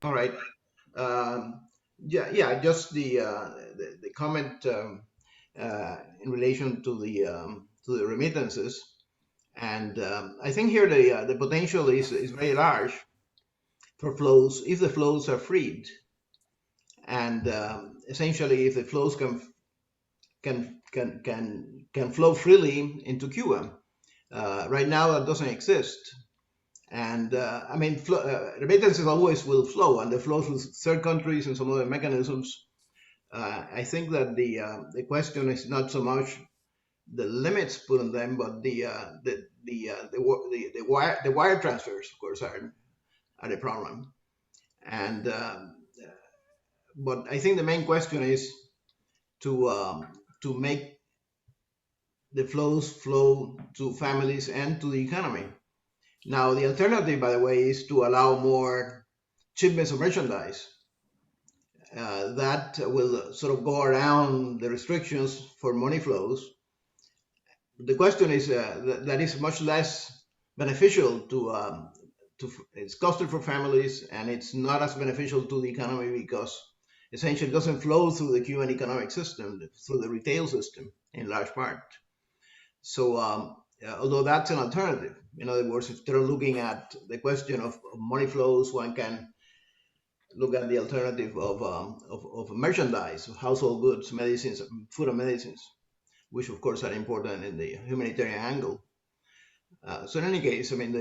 All right. Just the comment in relation to the remittances, and I think here the potential is very large for flows if the flows are freed, and essentially if the flows can flow freely into Cuba. Right now that doesn't exist. And I mean, remittances always will flow, and they flow through third countries and some other mechanisms. I think that the question is not so much the limits put on them, but the wire transfers, of course, are a problem. And but I think the main question is to make the flows flow to families and to the economy. Now, the alternative, by the way, is to allow more shipments of merchandise that will sort of go around the restrictions for money flows. The question is that is much less beneficial to it's costly for families, and it's not as beneficial to the economy because essentially it doesn't flow through the Cuban economic system, through the retail system in large part. So although that's an alternative, in other words, if they're looking at the question of money flows, one can look at the alternative of merchandise, of household goods, medicines, food and medicines, which of course are important in the humanitarian angle. So in any case, I mean,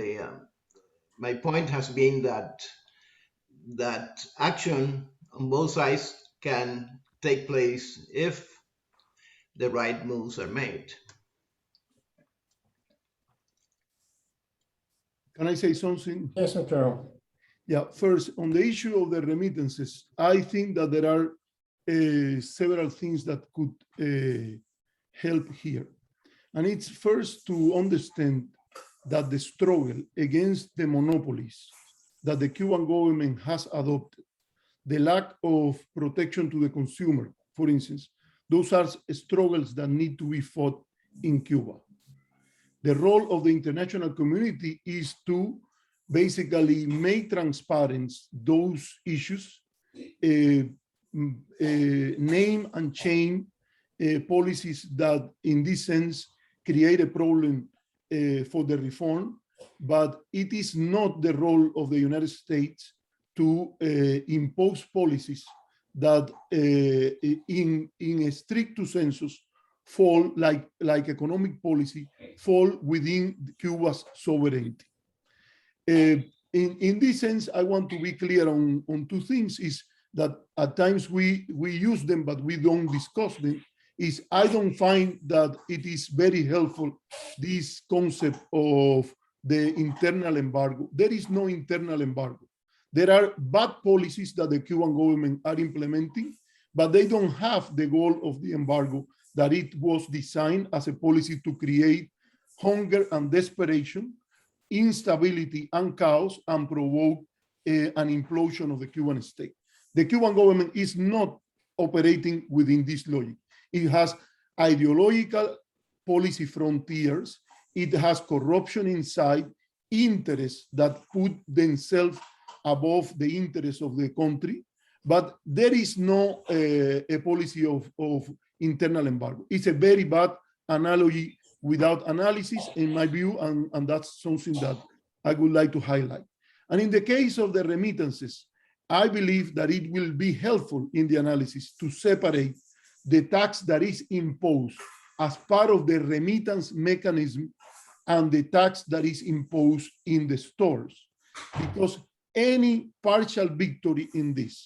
my point has been that action on both sides can take place if the right moves are made. Can I say something? Yes, Arturo. Yeah, first, on the issue of the remittances, I think that there are several things that could help here. And it's first to understand that the struggle against the monopolies that the Cuban government has adopted, the lack of protection to the consumer, for instance, those are struggles that need to be fought in Cuba. The role of the international community is to basically make transparent those issues, name and change policies that in this sense create a problem for the reform, but it is not the role of the United States to impose policies that in a strict sensus fall like economic policy fall within Cuba's sovereignty. In this sense, I want to be clear on two things, is that at times we use them, but we don't discuss them, is I don't find that it is very helpful, this concept of the internal embargo. There is no internal embargo. There are bad policies that the Cuban government are implementing, but they don't have the goal of the embargo, that it was designed as a policy to create hunger and desperation, instability and chaos, and provoke an implosion of the Cuban state. The Cuban government is not operating within this logic. It has ideological policy frontiers. It has corruption inside, interests that put themselves above the interests of the country, but there is no a policy of internal embargo. It's a very bad analogy without analysis, in my view, and that's something that I would like to highlight. And in the case of the remittances, I believe that it will be helpful in the analysis to separate the tax that is imposed as part of the remittance mechanism and the tax that is imposed in the stores. Because any partial victory in this,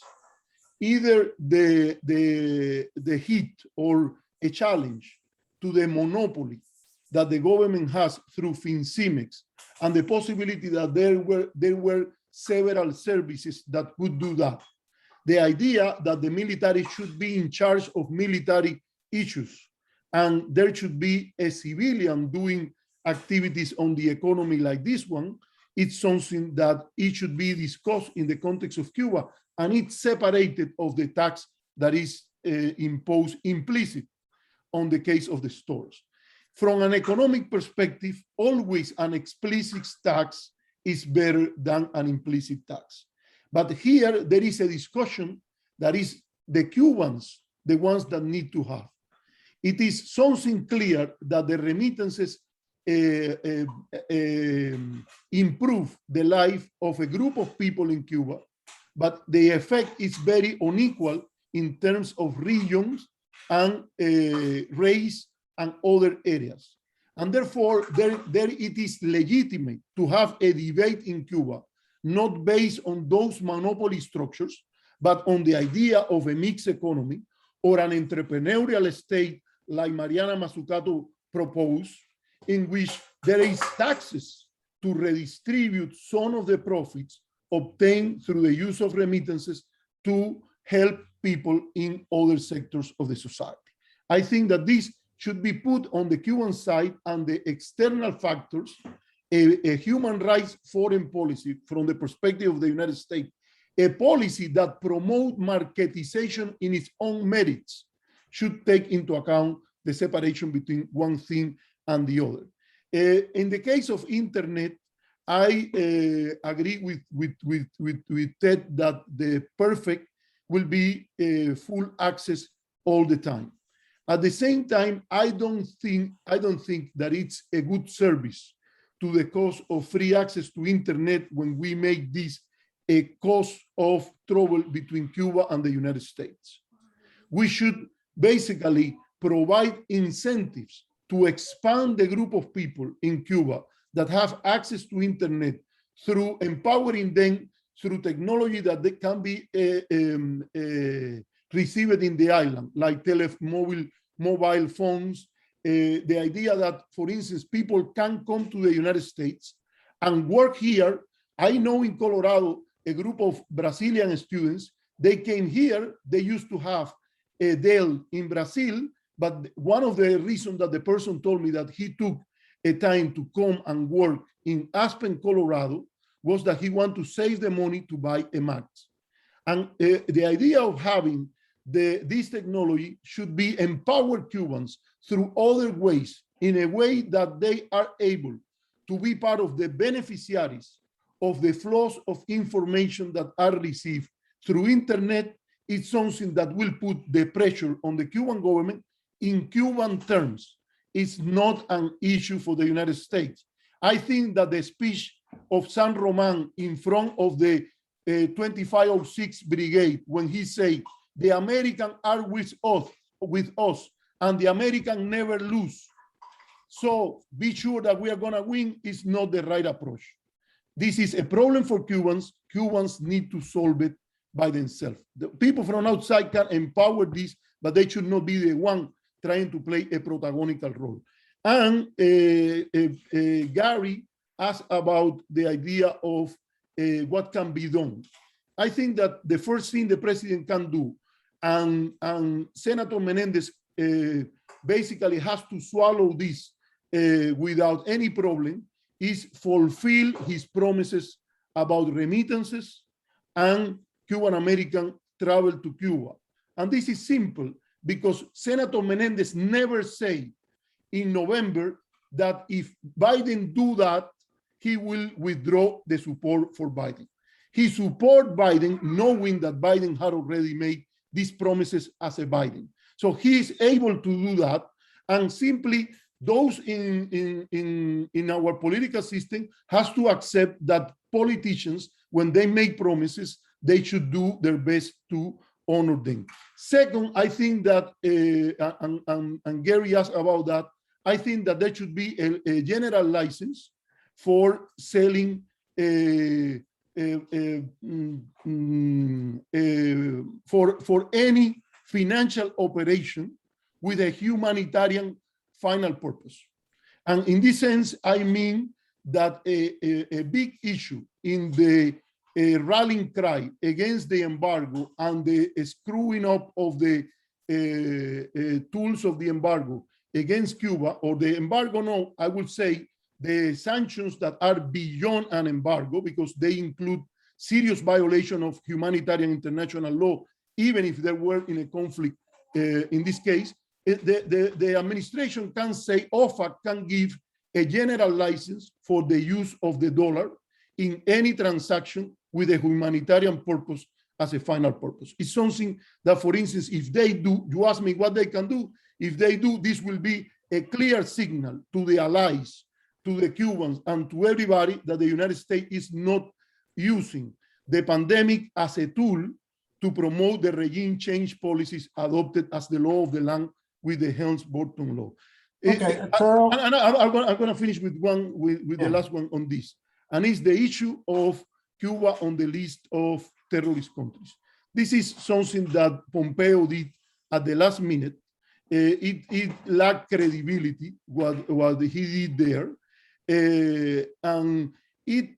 either the hit or a challenge to the monopoly that the government has through FinCimex, and the possibility that there were several services that could do that. The idea that the military should be in charge of military issues, and there should be a civilian doing activities on the economy like this one, it's something that it should be discussed in the context of Cuba, and it's separated of the tax that is imposed implicit on the case of the stores. From an economic perspective, always an explicit tax is better than an implicit tax. But here there is a discussion that is the Cubans, the ones that need to have. It is something clear that the remittances improve the life of a group of people in Cuba, but the effect is very unequal in terms of regions and race and other areas. And therefore, there it is legitimate to have a debate in Cuba, not based on those monopoly structures, but on the idea of a mixed economy or an entrepreneurial state like Mariana Mazzucato proposed, in which there is taxes to redistribute some of the profits obtained through the use of remittances to help people in other sectors of the society. I think that this should be put on the Cuban side, and the external factors, a human rights foreign policy from the perspective of the United States, a policy that promotes marketization in its own merits, should take into account the separation between one thing and the other. In the case of internet, I agree with Ted that the perfect will be full access all the time. At the same time, I don't think that it's a good service to the cost of free access to internet when we make this a cause of trouble between Cuba and the United States. We should basically provide incentives to expand the group of people in Cuba that have access to internet through empowering them through technology that they can be received in the island, like mobile phones. The idea that, for instance, people can come to the United States and work here. I know in Colorado, a group of Brazilian students, they came here, they used to have a Dell in Brazil, but one of the reasons that the person told me that he took a time to come and work in Aspen, Colorado, was that he wanted to save the money to buy a Mac. And the idea of having this technology should be empower Cubans through other ways, in a way that they are able to be part of the beneficiaries of the flows of information that are received through internet. It's something that will put the pressure on the Cuban government in Cuban terms. It's not an issue for the United States. I think that the speech of San Roman in front of the 2506 Brigade, when he said, the Americans are with us, and the Americans never lose. So be sure that we are gonna win is not the right approach. This is a problem for Cubans. Cubans need to solve it by themselves. The people from outside can empower this, but they should not be the one trying to play a protagonical role. And Gary asked about the idea of what can be done. I think that the first thing the president can do, and Senator Menendez basically has to swallow this without any problem, is fulfill his promises about remittances and Cuban American travel to Cuba. And this is simple, because Senator Menendez never said in November that if Biden do that, he will withdraw the support for Biden. He support Biden knowing that Biden had already made these promises as a Biden. So he is able to do that, and simply those in our political system has to accept that politicians, when they make promises, they should do their best to honor them. Second, I think that, and Gary asked about that, I think that there should be a general license for selling for any financial operation with a humanitarian final purpose. And in this sense, I mean that a big issue in the rallying cry against the embargo and the screwing up of the tools of the embargo against Cuba, or the embargo, no, I would say the sanctions that are beyond an embargo, because they include serious violation of humanitarian international law, even if they were in a conflict. In this case, the administration can say, OFAC can give a general license for the use of the dollar in any transaction with a humanitarian purpose as a final purpose. It's something that, for instance, if they do, you ask me what they can do, if they do, this will be a clear signal to the allies, to the Cubans, and to everybody that the United States is not using the pandemic as a tool to promote the regime change policies adopted as the law of the land with the Helms-Burton law. Okay, Arturo. I'm going to finish with the last one on this, and it's the issue of Cuba on the list of terrorist countries. This is something that Pompeo did at the last minute. It lacked credibility, what he did there, and it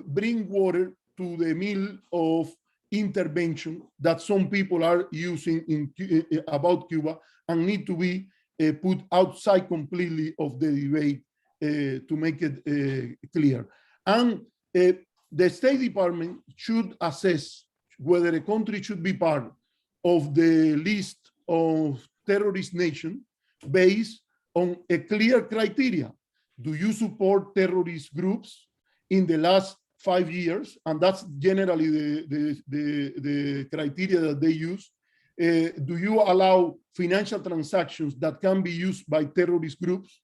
bring water to the mill of intervention that some people are using about Cuba and need to be put outside completely of the debate to make it clear. And the State Department should assess whether a country should be part of the list of terrorist nations based on a clear criteria. Do you support terrorist groups in the last 5 years? And that's generally the criteria that they use. Do you allow financial transactions that can be used by terrorist groups?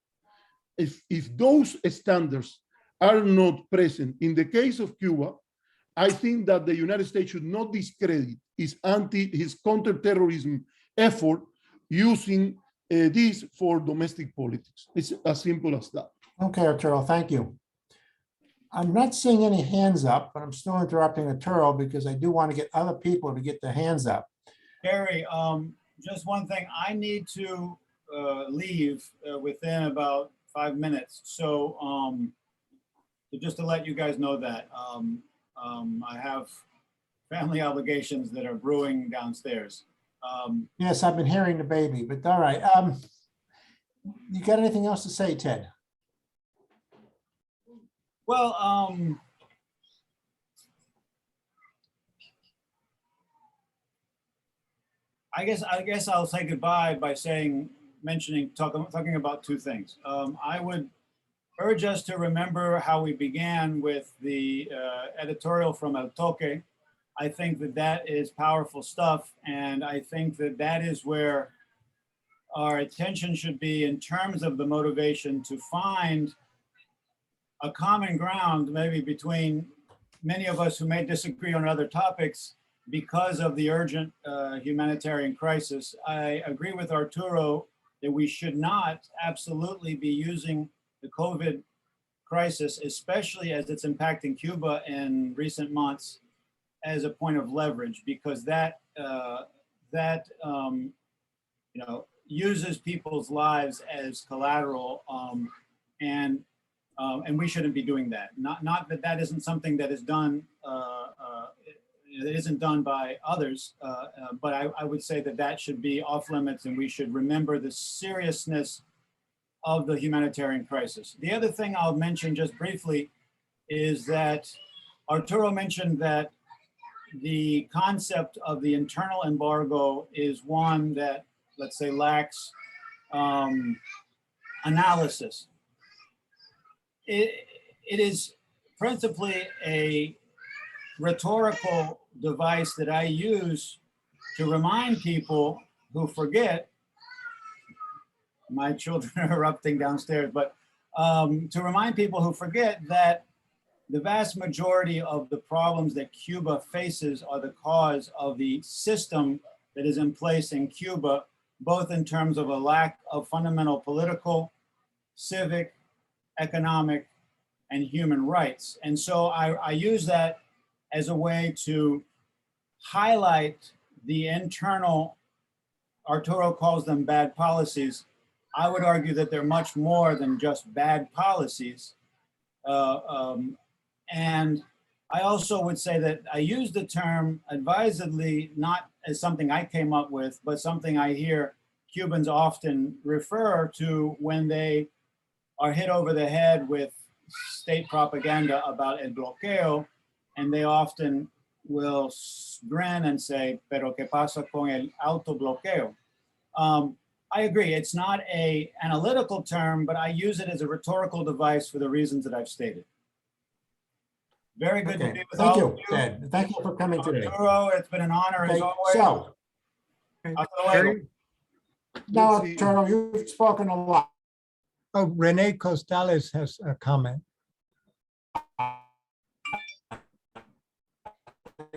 If those standards are not present in the case of Cuba, I think that the United States should not discredit his counterterrorism effort using this for domestic politics. It's as simple as that. Okay, Arturo, thank you. I'm not seeing any hands up, but I'm still interrupting Arturo because I do want to get other people to get their hands up. Gary, just one thing. I need to leave within about 5 minutes. So just to let you guys know that I have family obligations that are brewing downstairs. Yes, I've been hearing the baby, but all right. You got anything else to say, Ted? Well, I guess I'll say goodbye by talking about two things. I would urge us to remember how we began with the editorial from El Toque. I think that that is powerful stuff, and I think that that is where our attention should be in terms of the motivation to find a common ground, maybe between many of us who may disagree on other topics because of the urgent humanitarian crisis. I agree with Arturo that we should not absolutely be using the COVID crisis, especially as it's impacting Cuba in recent months, as a point of leverage, because that uses people's lives as collateral, and we shouldn't be doing that. Not that that isn't something that is done, that isn't done by others, but I would say that that should be off limits, and we should remember the seriousness of the humanitarian crisis. The other thing I'll mention just briefly is that Arturo mentioned that the concept of the internal embargo is one that, let's say, lacks analysis. It is principally a rhetorical device that I use to remind people who forget. My children are erupting downstairs, but to remind people who forget that the vast majority of the problems that Cuba faces are the cause of the system that is in place in Cuba, both in terms of a lack of fundamental political, civic, economic, and human rights. And so I use that as a way to highlight the internal, Arturo calls them bad policies. I would argue that they're much more than just bad policies. And I also would say that I use the term advisedly, not as something I came up with, but something I hear Cubans often refer to when they are hit over the head with state propaganda about el bloqueo, and they often will grin and say, pero qué pasa con el autobloqueo? I agree, it's not an analytical term, but I use it as a rhetorical device for the reasons that I've stated. Very good to be with all of you. Ted. Thank you for coming today. Arturo, it's been an honor as always. So, Hasta luego. now, Arturo, you've spoken a lot. Oh, Rene Costales has a comment. I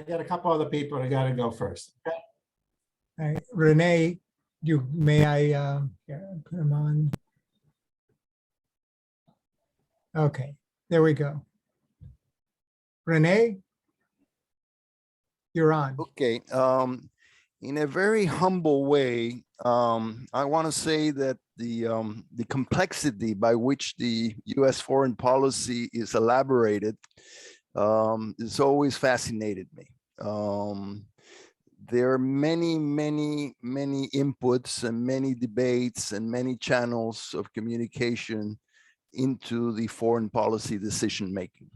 got a couple other people that got to go first. Okay? All right, Rene, may I put him on? Okay, there we go. Rene, you're on. Okay, in a very humble way, I want to say that the complexity by which the U.S. foreign policy is elaborated It's always fascinated me. There are many inputs and many debates and many channels of communication into the foreign policy decision-making.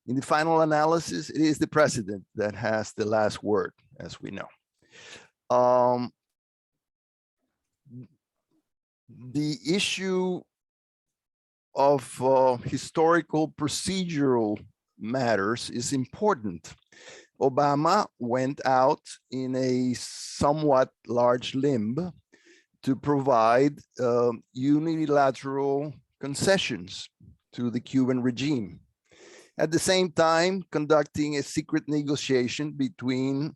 In the final analysis, it is the president that has the last word, as we know. The issue of historical procedural matters is important. Obama went out in a somewhat large limb to provide unilateral concessions to the Cuban regime. At the same time, conducting a secret negotiation between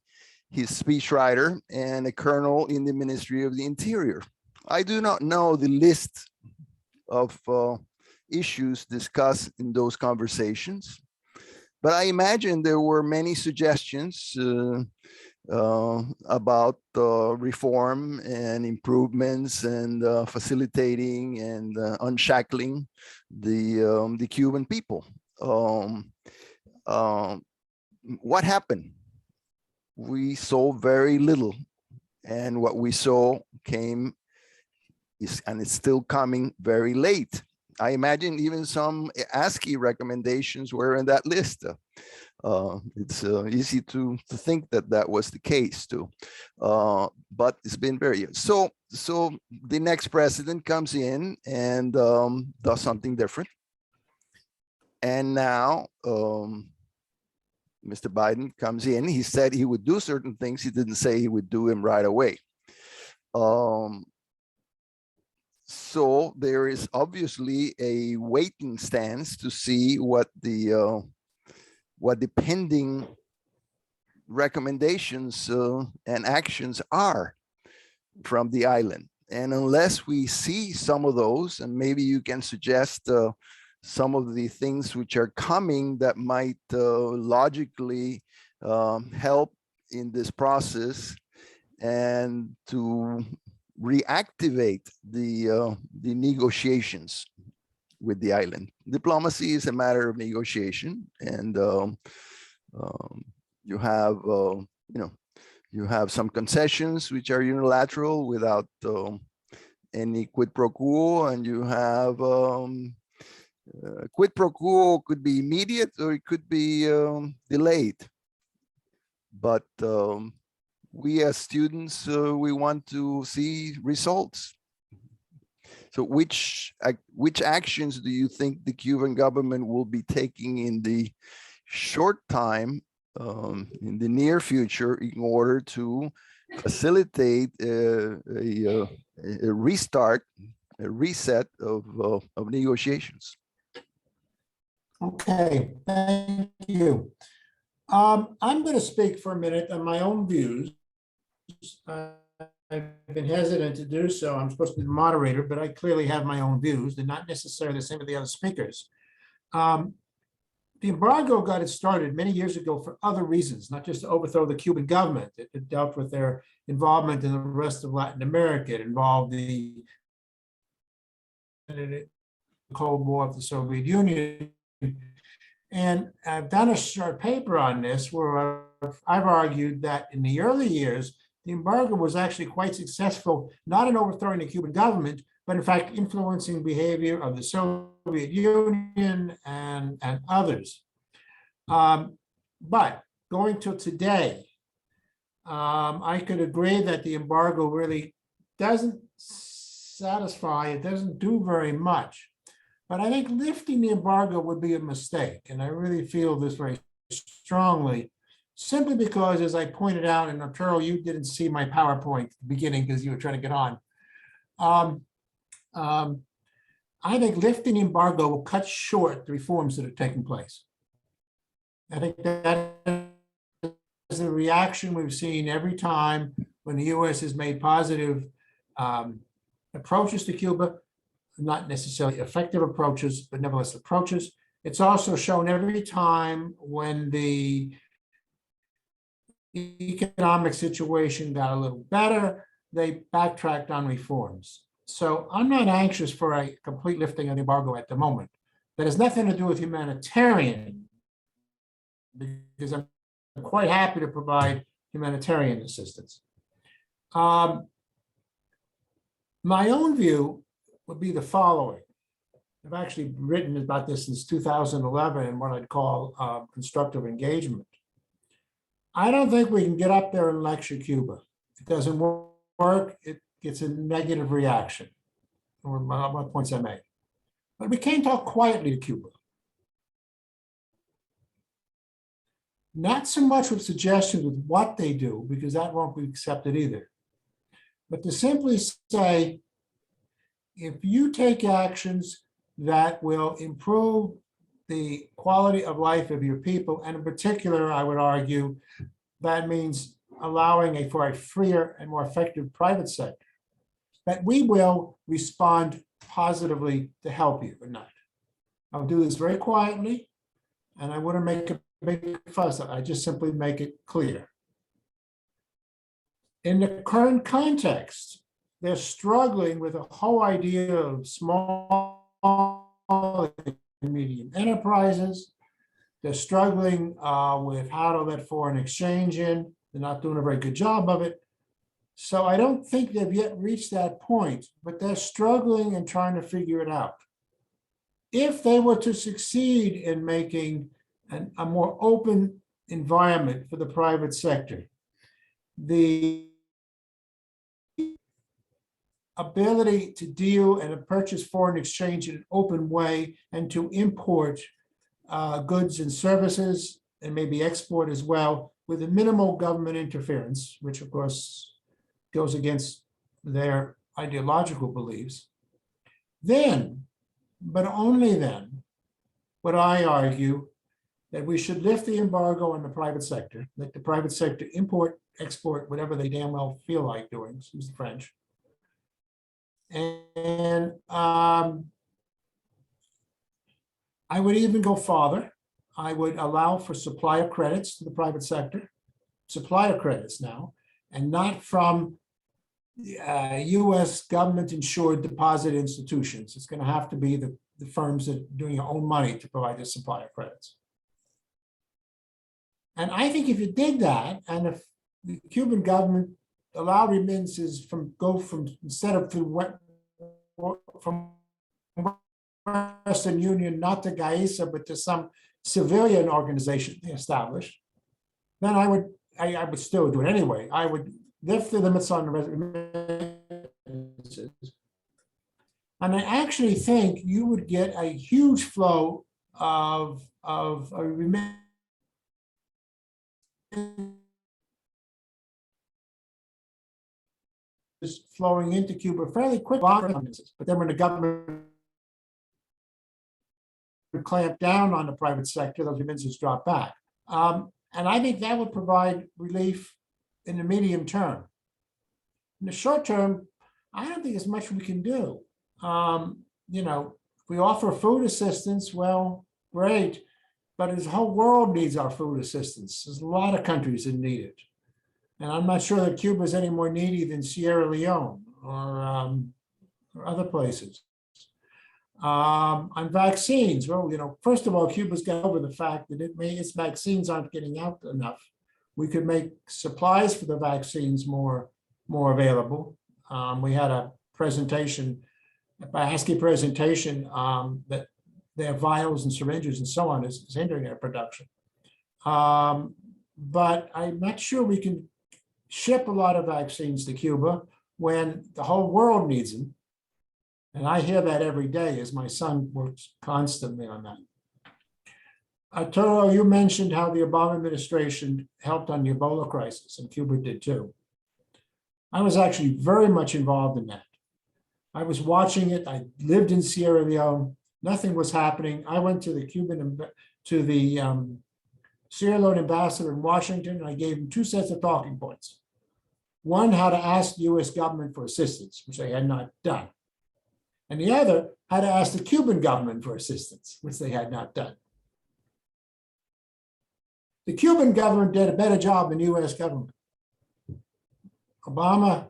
his speechwriter and a colonel in the Ministry of the Interior. I do not know the list of issues discussed in those conversations, but I imagine there were many suggestions about reform and improvements and facilitating and unshackling the Cuban people. What happened? We saw very little, and what we saw came and it's still coming very late. I imagine even some ASCE recommendations were in that list. It's easy to think that that was the case too, but it's been very, so the next president comes in and does something different. And now Mr. Biden comes in, he said he would do certain things. He didn't say he would do them right away. So there is obviously a waiting stance to see what the pending recommendations and actions are from the island. And unless we see some of those, and maybe you can suggest some of the things which are coming that might logically help in this process and to reactivate the negotiations with the island. Diplomacy is a matter of negotiation, and you have you have some concessions which are unilateral without any quid pro quo, and you have quid pro quo could be immediate or it could be delayed. But we as students, we want to see results. So which actions do you think the Cuban government will be taking in the short time, in the near future, in order to facilitate a restart, a reset of negotiations? Okay, thank you. I'm going to speak for a minute on my own views. I've been hesitant to do so. I'm supposed to be the moderator, but I clearly have my own views. They're not necessarily the same as the other speakers. The embargo got it started many years ago for other reasons, not just to overthrow the Cuban government. It dealt with their involvement in the rest of Latin America. It involved the Cold War of the Soviet Union. And I've done a short paper on this where I've argued that in the early years, the embargo was actually quite successful, not in overthrowing the Cuban government, but in fact influencing behavior of the Soviet Union and others. But going to today, I could agree that the embargo really doesn't satisfy, it doesn't do very much. But I think lifting the embargo would be a mistake. And I really feel this very strongly, simply because, as I pointed out, and Arturo, you didn't see my PowerPoint at the beginning because you were trying to get on. I think lifting the embargo will cut short the reforms that are taking place. I think that is a reaction we've seen every time when the US has made positive approaches to Cuba. Not necessarily effective approaches, but nevertheless approaches. It's also shown every time when the economic situation got a little better, they backtracked on reforms. So I'm not anxious for a complete lifting of the embargo at the moment. That has nothing to do with humanitarian because I'm quite happy to provide humanitarian assistance. My own view would be the following. I've actually written about this since 2011 in what I'd call constructive engagement. I don't think we can get up there and lecture Cuba. If it doesn't work, it gets a negative reaction, or what points I made. But we can't talk quietly to Cuba. Not so much with suggestions with what they do, because that won't be accepted either. But to simply say, if you take actions that will improve the quality of life of your people, and in particular, I would argue, that means allowing for a freer and more effective private sector, that we will respond positively to help you or not. I'll do this very quietly, and I wouldn't make a big fuss. I just simply make it clear. In the current context, they're struggling with a whole idea of small and medium enterprises. They're struggling with how to let foreign exchange in. They're not doing a very good job of it. So I don't think they've yet reached that point, but they're struggling and trying to figure it out. If they were to succeed in making a more open environment for the private sector, the ability to deal and to purchase foreign exchange in an open way and to import goods and services and maybe export as well with a minimal government interference, which of course goes against their ideological beliefs, then, but only then, would I argue that we should lift the embargo on the private sector, let the private sector import, export, whatever they damn well feel like doing, excuse the French. And I would even go farther. I would allow for supplier credits to the private sector, supplier credits now, and not from US government insured deposit institutions. It's going to have to be the firms that are doing your own money to provide the supplier credits. And I think if you did that, and if the Cuban government allowed remittances instead of from Western Union, not to GAISA, but to some civilian organization they established, then I would still do it anyway. I would lift the limits on the remittances. And I actually think you would get a huge flow of remittances flowing into Cuba fairly quick, but then when the government clamp down on the private sector, those remittances drop back. And I think that would provide relief in the medium term. In the short term, I don't think there's much we can do. You know, if we offer food assistance, well, great, but the whole world needs our food assistance. There's a lot of countries that need it. And I'm not sure that Cuba is any more needy than Sierra Leone or other places. On vaccines, well, you know, first of all, Cuba's got over the fact that its vaccines aren't getting out enough. We could make supplies for the vaccines more available. We had a presentation, by ASCE presentation, that their vials and syringes and so on is hindering their production. But I'm not sure we can ship a lot of vaccines to Cuba when the whole world needs them. And I hear that every day as my son works constantly on that. Arturo, you mentioned how the Obama administration helped on the Ebola crisis, and Cuba did too. I was actually very much involved in that. I was watching it. I lived in Sierra Leone. Nothing was happening. I went to the Sierra Leone ambassador in Washington, and I gave him two sets of talking points. One, how to ask the US government for assistance, which they had not done. And the other, how to ask the Cuban government for assistance, which they had not done. The Cuban government did a better job than the US government. Obama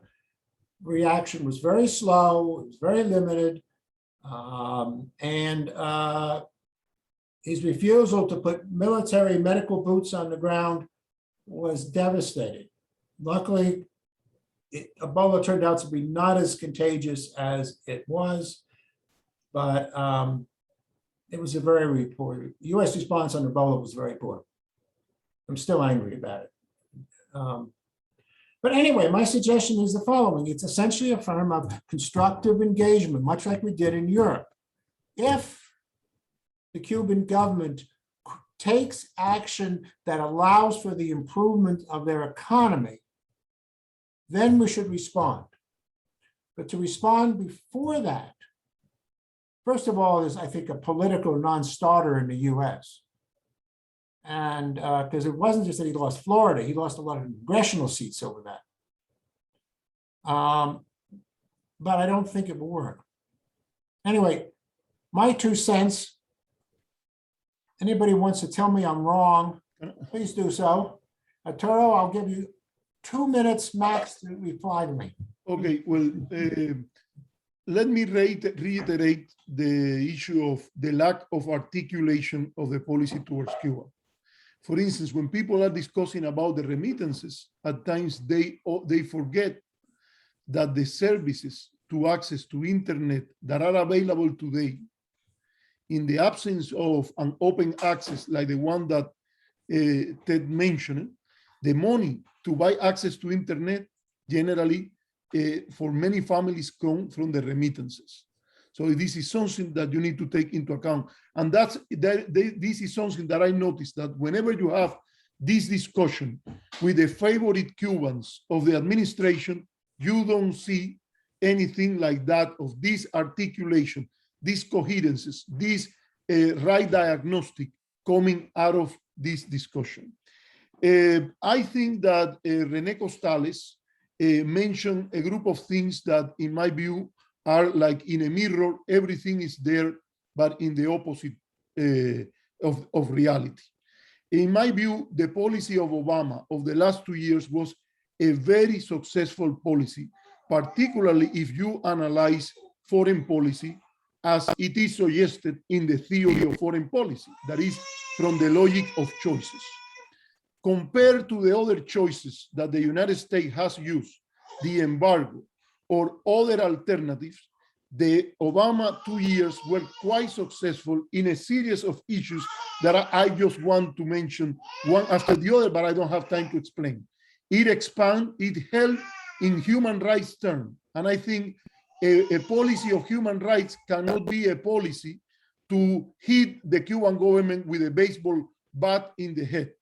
reaction was very slow, it was very limited, and his refusal to put military medical boots on the ground was devastating. Luckily, Ebola turned out to be not as contagious as it was, but it was a very poor. U.S. response on Ebola was very poor. I'm still angry about it. But anyway, my suggestion is the following. It's essentially a form of constructive engagement, much like we did in Europe. If the Cuban government takes action that allows for the improvement of their economy, then we should respond. But to respond before that, first of all, is, I think, a political non-starter in the US. And because it wasn't just that he lost Florida, he lost a lot of congressional seats over that. But I don't think it will work. Anyway, my 2 cents. Anybody wants to tell me I'm wrong, please do so. Arturo, I'll give you 2 minutes max to reply to me. Okay, well, let me reiterate the issue of the lack of articulation of the policy towards Cuba. For instance, when people are discussing about the remittances, at times they forget that the services to access to internet that are available today, in the absence of an open access like the one that Ted mentioned, the money to buy access to internet generally for many families come from the remittances. So this is something that you need to take into account. And this is something that I noticed, that whenever you have this discussion with the favorite Cubans of the administration, you don't see anything like that, of this articulation, these coherences, this right diagnostic coming out of this discussion. I think that Rene Costales mentioned a group of things that, in my view, are like in a mirror. Everything is there, but in the opposite of reality. In my view, the policy of Obama of the last 2 years was a very successful policy, particularly if you analyze foreign policy as it is suggested in the theory of foreign policy, that is, from the logic of choices. Compared to the other choices that the United States has used, the embargo or other alternatives, the Obama 2 years were quite successful in a series of issues that I just want to mention one after the other, but I don't have time to explain. It expanded, it held in human rights terms. And I think a policy of human rights cannot be a policy to hit the Cuban government with a baseball bat in the head.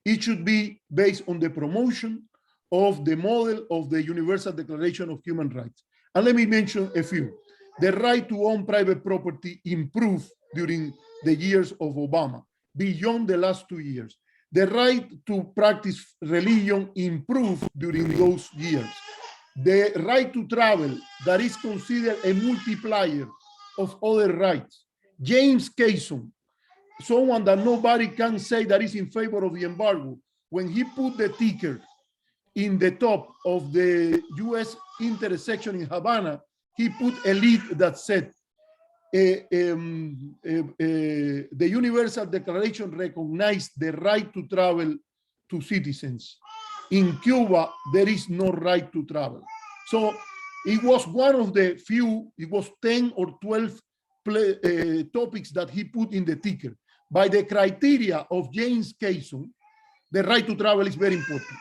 It should be based on the promotion of the model of the Universal Declaration of Human Rights. And let me mention a few. The right to own private property improved during the years of Obama, beyond the last 2 years. The right to practice religion improved during those years. The right to travel, that is considered a multiplier of other rights. James Cason, someone that nobody can say that is in favor of the embargo, when he put the ticker in the top of the US intersection in Havana, he put a lead that said, the Universal Declaration recognized the right to travel to citizens. In Cuba, there is no right to travel. So it was one of the few, it was 10 or 12 topics that he put in the ticker. By the criteria of James Cason, the right to travel is very important.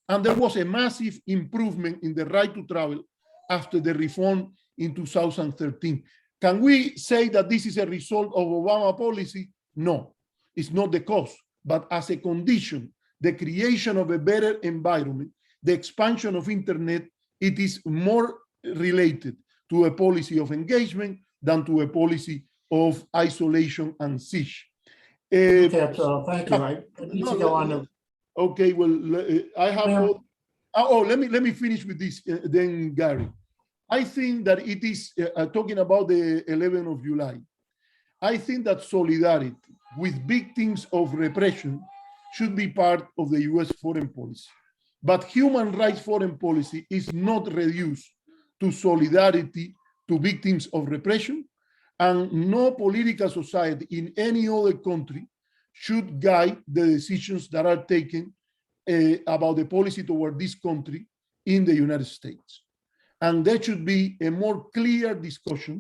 And there was a massive improvement in the right to travel after the reform in 2013. Can we say that this is a result of Obama policy? No, it's not the cause, but as a condition, the creation of a better environment, the expansion of internet, it is more related to a policy of engagement than to a policy of isolation and siege. Okay, so thank you. I need to go on to. Okay, well, I have. Let me finish with this, then Gary. I think that it is talking about the 11th of July. I think that solidarity with victims of repression should be part of the US foreign policy. But human rights foreign policy is not reduced to solidarity to victims of repression, And no political society in any other country should guide the decisions that are taken about the policy toward this country in the United States. And there should be a more clear discussion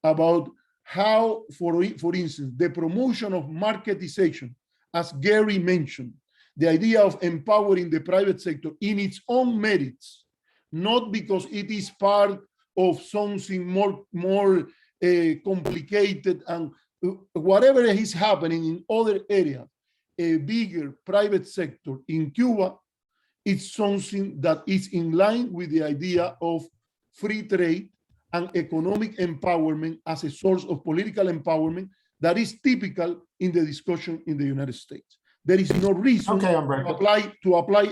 about how, for instance, the promotion of marketization, as Gary mentioned, the idea of empowering the private sector in its own merits, not because it is part of something more complicated and whatever is happening in other areas, a bigger private sector in Cuba, it's something that is in line with the idea of free trade and economic empowerment as a source of political empowerment that is typical in the discussion in the United States. There is no reason to apply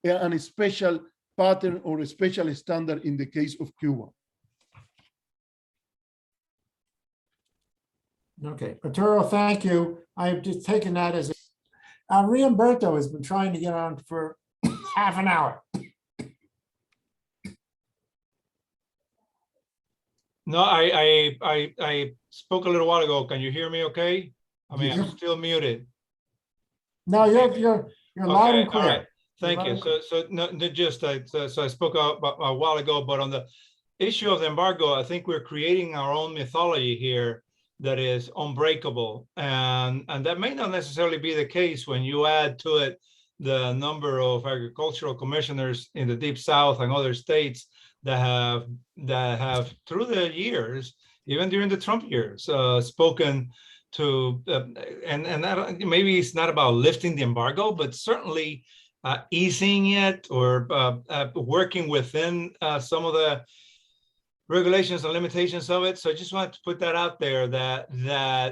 a special pattern or a special standard in the case of Cuba. Okay, Arturo, thank you. I've just taken that as Riamberto has been trying to get on for half an hour. No, I spoke a little while ago. Can you hear me okay? I mean, I'm still muted. No, you're loud and All clear. right. Thank you. So I spoke a while ago, but on the issue of the embargo, I think we're creating our own mythology here that is unbreakable, and that may not necessarily be the case when you add to it the number of agricultural commissioners in the Deep South and other states that have through the years, even during the Trump years, spoken to and that maybe it's not about lifting the embargo, but certainly easing it or working within some of the regulations and limitations of it. So I just wanted to put that out there that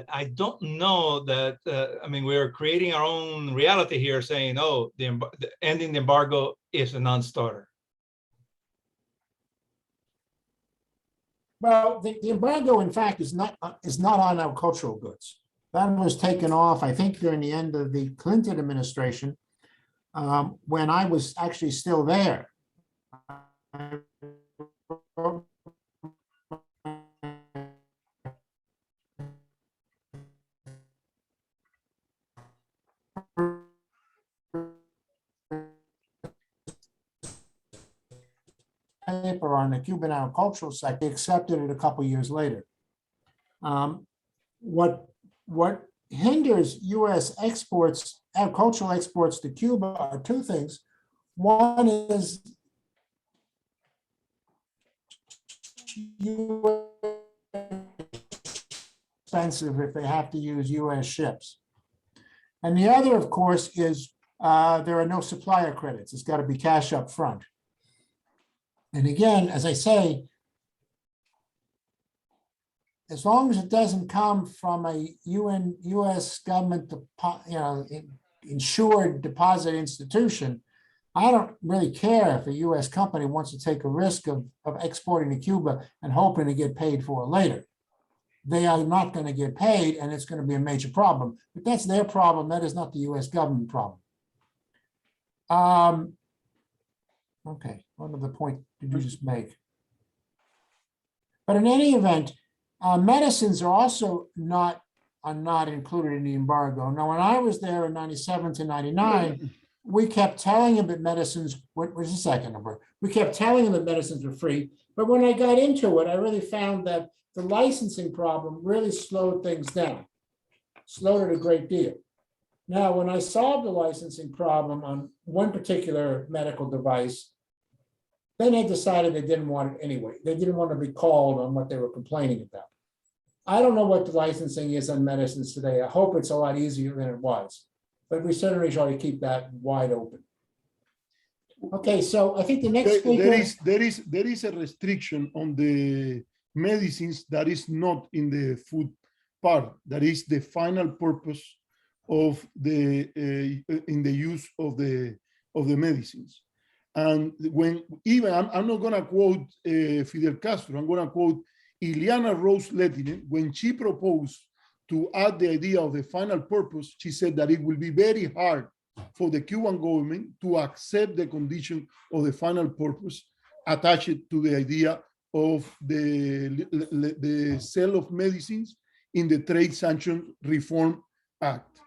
I don't know that, I mean, we're creating our own reality here saying, oh, ending the embargo is a non-starter. Well, the embargo, in fact, is not on agricultural goods. That was taken off, I think, during the end of the Clinton administration, when I was actually still there. Paper on the Cuban agricultural sector, accepted it a couple years later. What hinders U.S. exports, agricultural exports to Cuba are two things. One is expensive if they have to use U.S. ships. And the other, of course, is there are no supplier credits. It's got to be cash up front. And again, as I say, as long as it doesn't come from a U.S. government, insured deposit institution, I don't really care if a U.S. company wants to take a risk of exporting to Cuba and hoping to get paid for it later. They are not going to get paid, and it's going to be a major problem. But that's their problem. That is not the U.S. government problem. Okay, what other point did you just make? But in any event, medicines are also not included in the embargo. Now, when I was there in 97 to 99, we kept telling them that medicines, where's the second number? We kept telling them that medicines were free. But when I got into it, I really found that the licensing problem really slowed things down, slowed it a great deal. Now, when I solved the licensing problem on one particular medical device, then they decided they didn't want it anyway. They didn't want to be called on what they were complaining about. I don't know what the licensing is on medicines today. I hope it's a lot easier than it was, but we certainly try to keep that wide open. Okay, so I think the next speaker... There is a restriction on the medicines that is not in the food part. That is the final purpose of the in the use of the medicines. And when even I'm not going to quote Fidel Castro, I'm going to quote Ileana Rose Lehtinen. When she proposed to add the idea of the final purpose, she said that it will be very hard for the Cuban government to accept the condition of the final purpose attached to the idea of the sale of medicines in the Trade Sanction Reform Act.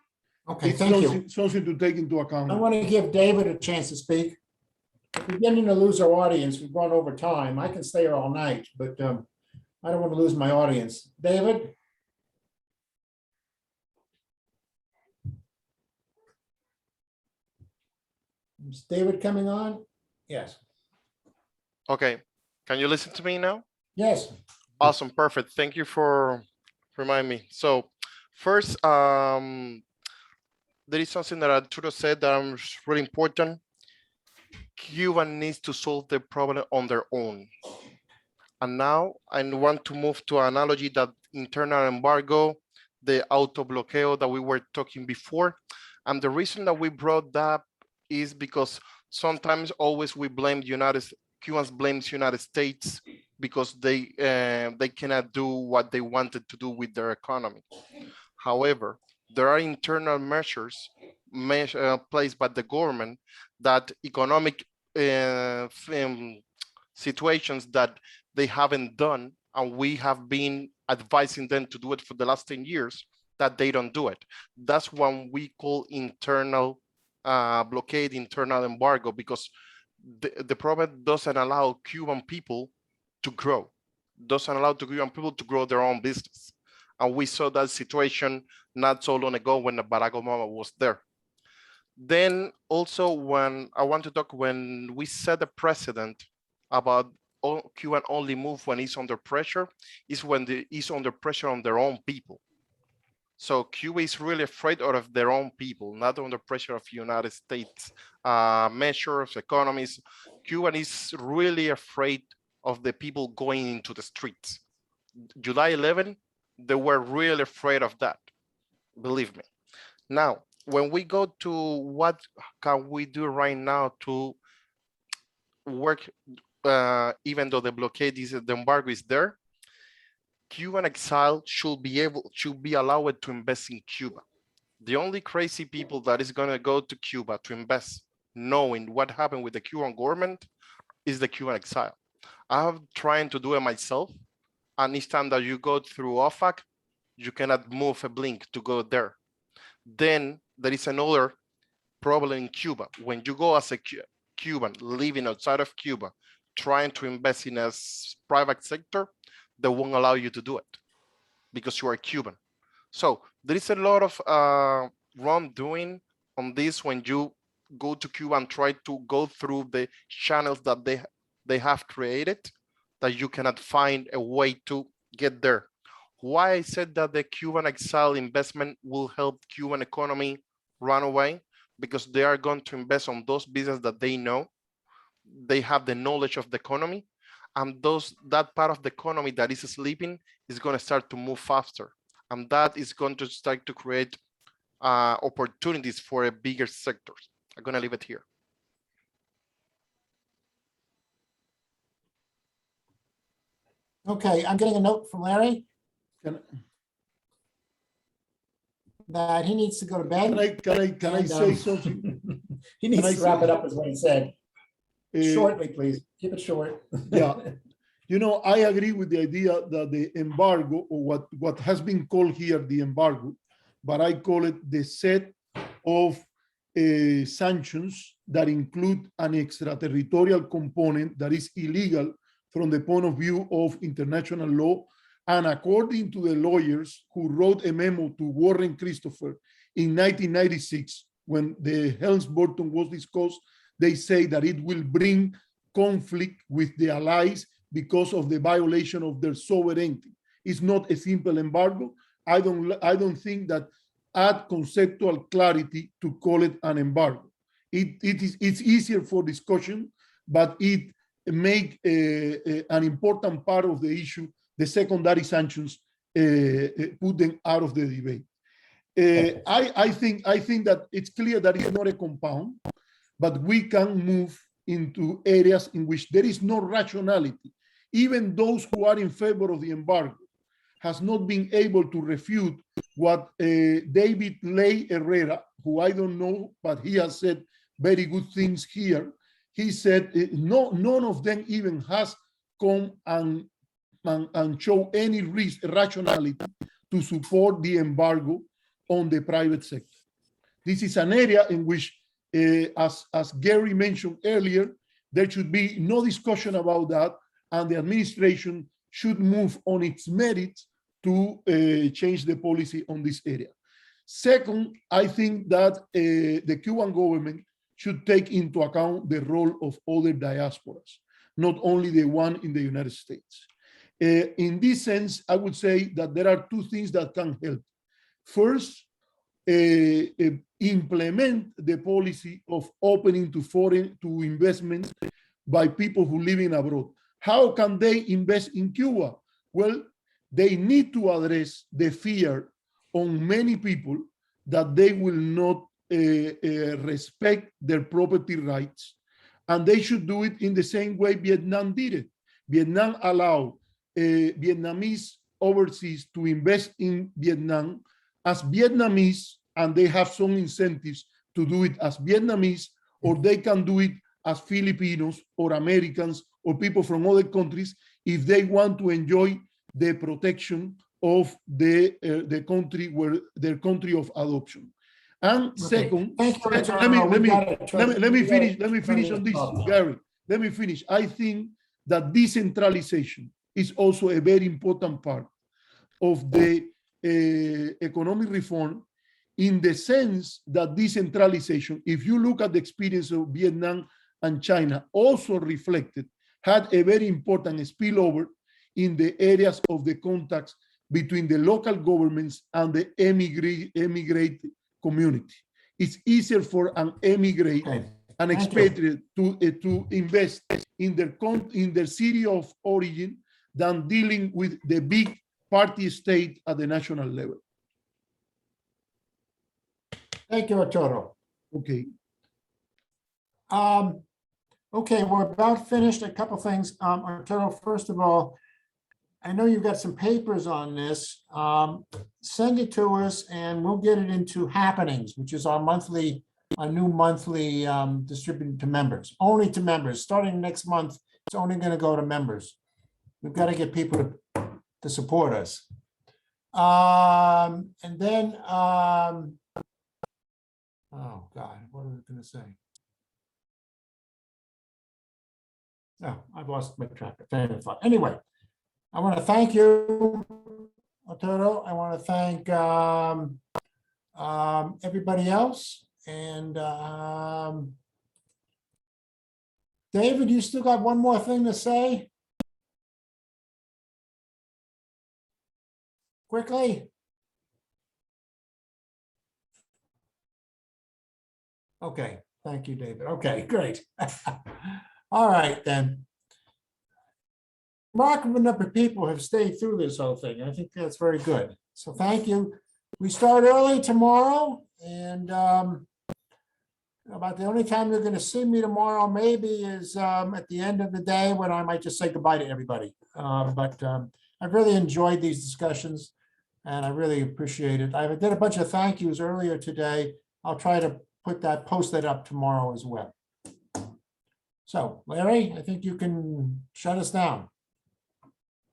Okay, It's thank you. something to take into I account. want to give David a chance to speak. We're beginning to lose our audience. We've gone over time. I can stay here all night, but I don't want to lose my audience. David? Is David coming on? Yes. Okay, can you listen to me now? Yes. Awesome, perfect. Thank you for reminding me. So first, there is something that Arturo said that is really important. Cuba needs to solve the problem on their own. And now I want to move to an analogy that internal embargo, the auto bloqueo that we were talking before. And the reason that we brought that is because sometimes always we blame Cubans blames United States because they cannot do what they wanted to do with their economy. However, there are internal measures placed by the government that economic situations that they haven't done, and we have been advising them to do it for the last 10 years, that they don't do it. That's what we call internal blockade, internal embargo, because the problem doesn't allow Cuban people to grow, doesn't allow Cuban people to grow their own business. And we saw that situation not so long ago when Barack Obama was there. Then also when we set a precedent about Cuban only move when it's under pressure, is when it's under pressure on their own people. So Cuba is really afraid of their own people, not under pressure of United States measures, economies. Cuba is really afraid of the people going into the streets. July 11, they were really afraid of that, believe me. Now, when we go to what can we do right now to work, even though the blockade is, the embargo is there, Cuban exile should be allowed to invest in Cuba. The only crazy people that is going to go to Cuba to invest, knowing what happened with the Cuban government, is the Cuban exile. I have tried to do it myself, and each time that you go through OFAC, you cannot move a blink to go there. Then there is another problem in Cuba. When you go as a Cuban living outside of Cuba, trying to invest in a private sector, they won't allow you to do it because you are Cuban. So there is a lot of wrongdoing on this when you go to Cuba and try to go through the channels that they have created, that you cannot find a way to get there. Why I said that the Cuban exile investment will help Cuban economy run away? Because they are going to invest on those businesses that they know, they have the knowledge of the economy, and that part of the economy that is sleeping is going to start to move faster, and that is going to start to create opportunities for a bigger sectors. I'm going to leave it here. Okay, I'm getting a note from Larry that he needs to go to bed. Can I say something? He needs to wrap it up, is what he said. Shortly, please. Keep it short. Yeah. You know, I agree with the idea that the embargo, or what has been called here the embargo, but I call it the set of sanctions that include an extraterritorial component that is illegal from the point of view of international law. And according to the lawyers who wrote a memo to Warren Christopher in 1996, when the Helms-Burton was discussed, they say that it will bring conflict with the allies because of the violation of their sovereignty. It's not a simple embargo. I don't think that add conceptual clarity to call it an embargo. It's easier for discussion, but it make an important part of the issue, the secondary sanctions, put them out of the debate. I think that it's clear that it's not a compound, but we can move into areas in which there is no rationality. Even those who are in favor of the embargo has not been able to refute what David Ley Herrera, who I don't know, but he has said very good things here. He said none of them even has come and show any rationality to support the embargo on the private sector. This is an area in which, as Gary mentioned earlier, there should be no discussion about that, and the administration should move on its merits to change the policy on this area. Second, I think that the Cuban government should take into account the role of other diasporas, not only the one in the United States. In this sense, I would say that there are two things that can help. First, implement the policy of opening to investment by people who live in abroad. How can they invest in Cuba? Well, they need to address the fear on many people that they will not respect their property rights, and they should do it in the same way Vietnam did it. Vietnam allowed Vietnamese overseas to invest in Vietnam as Vietnamese, and they have some incentives to do it as Vietnamese, or they can do it as Filipinos or Americans or people from other countries if they want to enjoy the protection of the country where their country of adoption. And second, let me finish on this, Gary. Let me finish. I think that decentralization is also a very important part of the economic reform, in the sense that decentralization, if you look at the experience of Vietnam and China, also had a very important spillover in the areas of the contacts between the local governments and the emigrate community. It's easier for an emigrate, an expatriate, to invest in their city of origin than dealing with the big party state at the national level. Thank you, Arturo. Okay. Okay, we're about finished. A couple things. Arturo, first of all, I know you've got some papers on this. Send it to us and we'll get it into Happenings, which is our new monthly distributed to members, only to members. Starting next month, it's only going to go to members. We've got to get people to support us. And then, oh God, what was I going to say? No, I've lost my track of thought. Anyway, I want to thank you, Arturo. I want to thank everybody else. And David, you still got one more thing to say? Quickly. Okay, thank you, David. Okay, great. All right, then. Remarkable number of people have stayed through this whole thing. I think that's very good. So thank you. We start early tomorrow, and about the only time you're going to see me tomorrow maybe is at the end of the day, when I might just say goodbye to everybody. But I've really enjoyed these discussions, and I really appreciate it. I did a bunch of thank yous earlier today. I'll try to post that up tomorrow as well. So Larry, I think you can shut us down.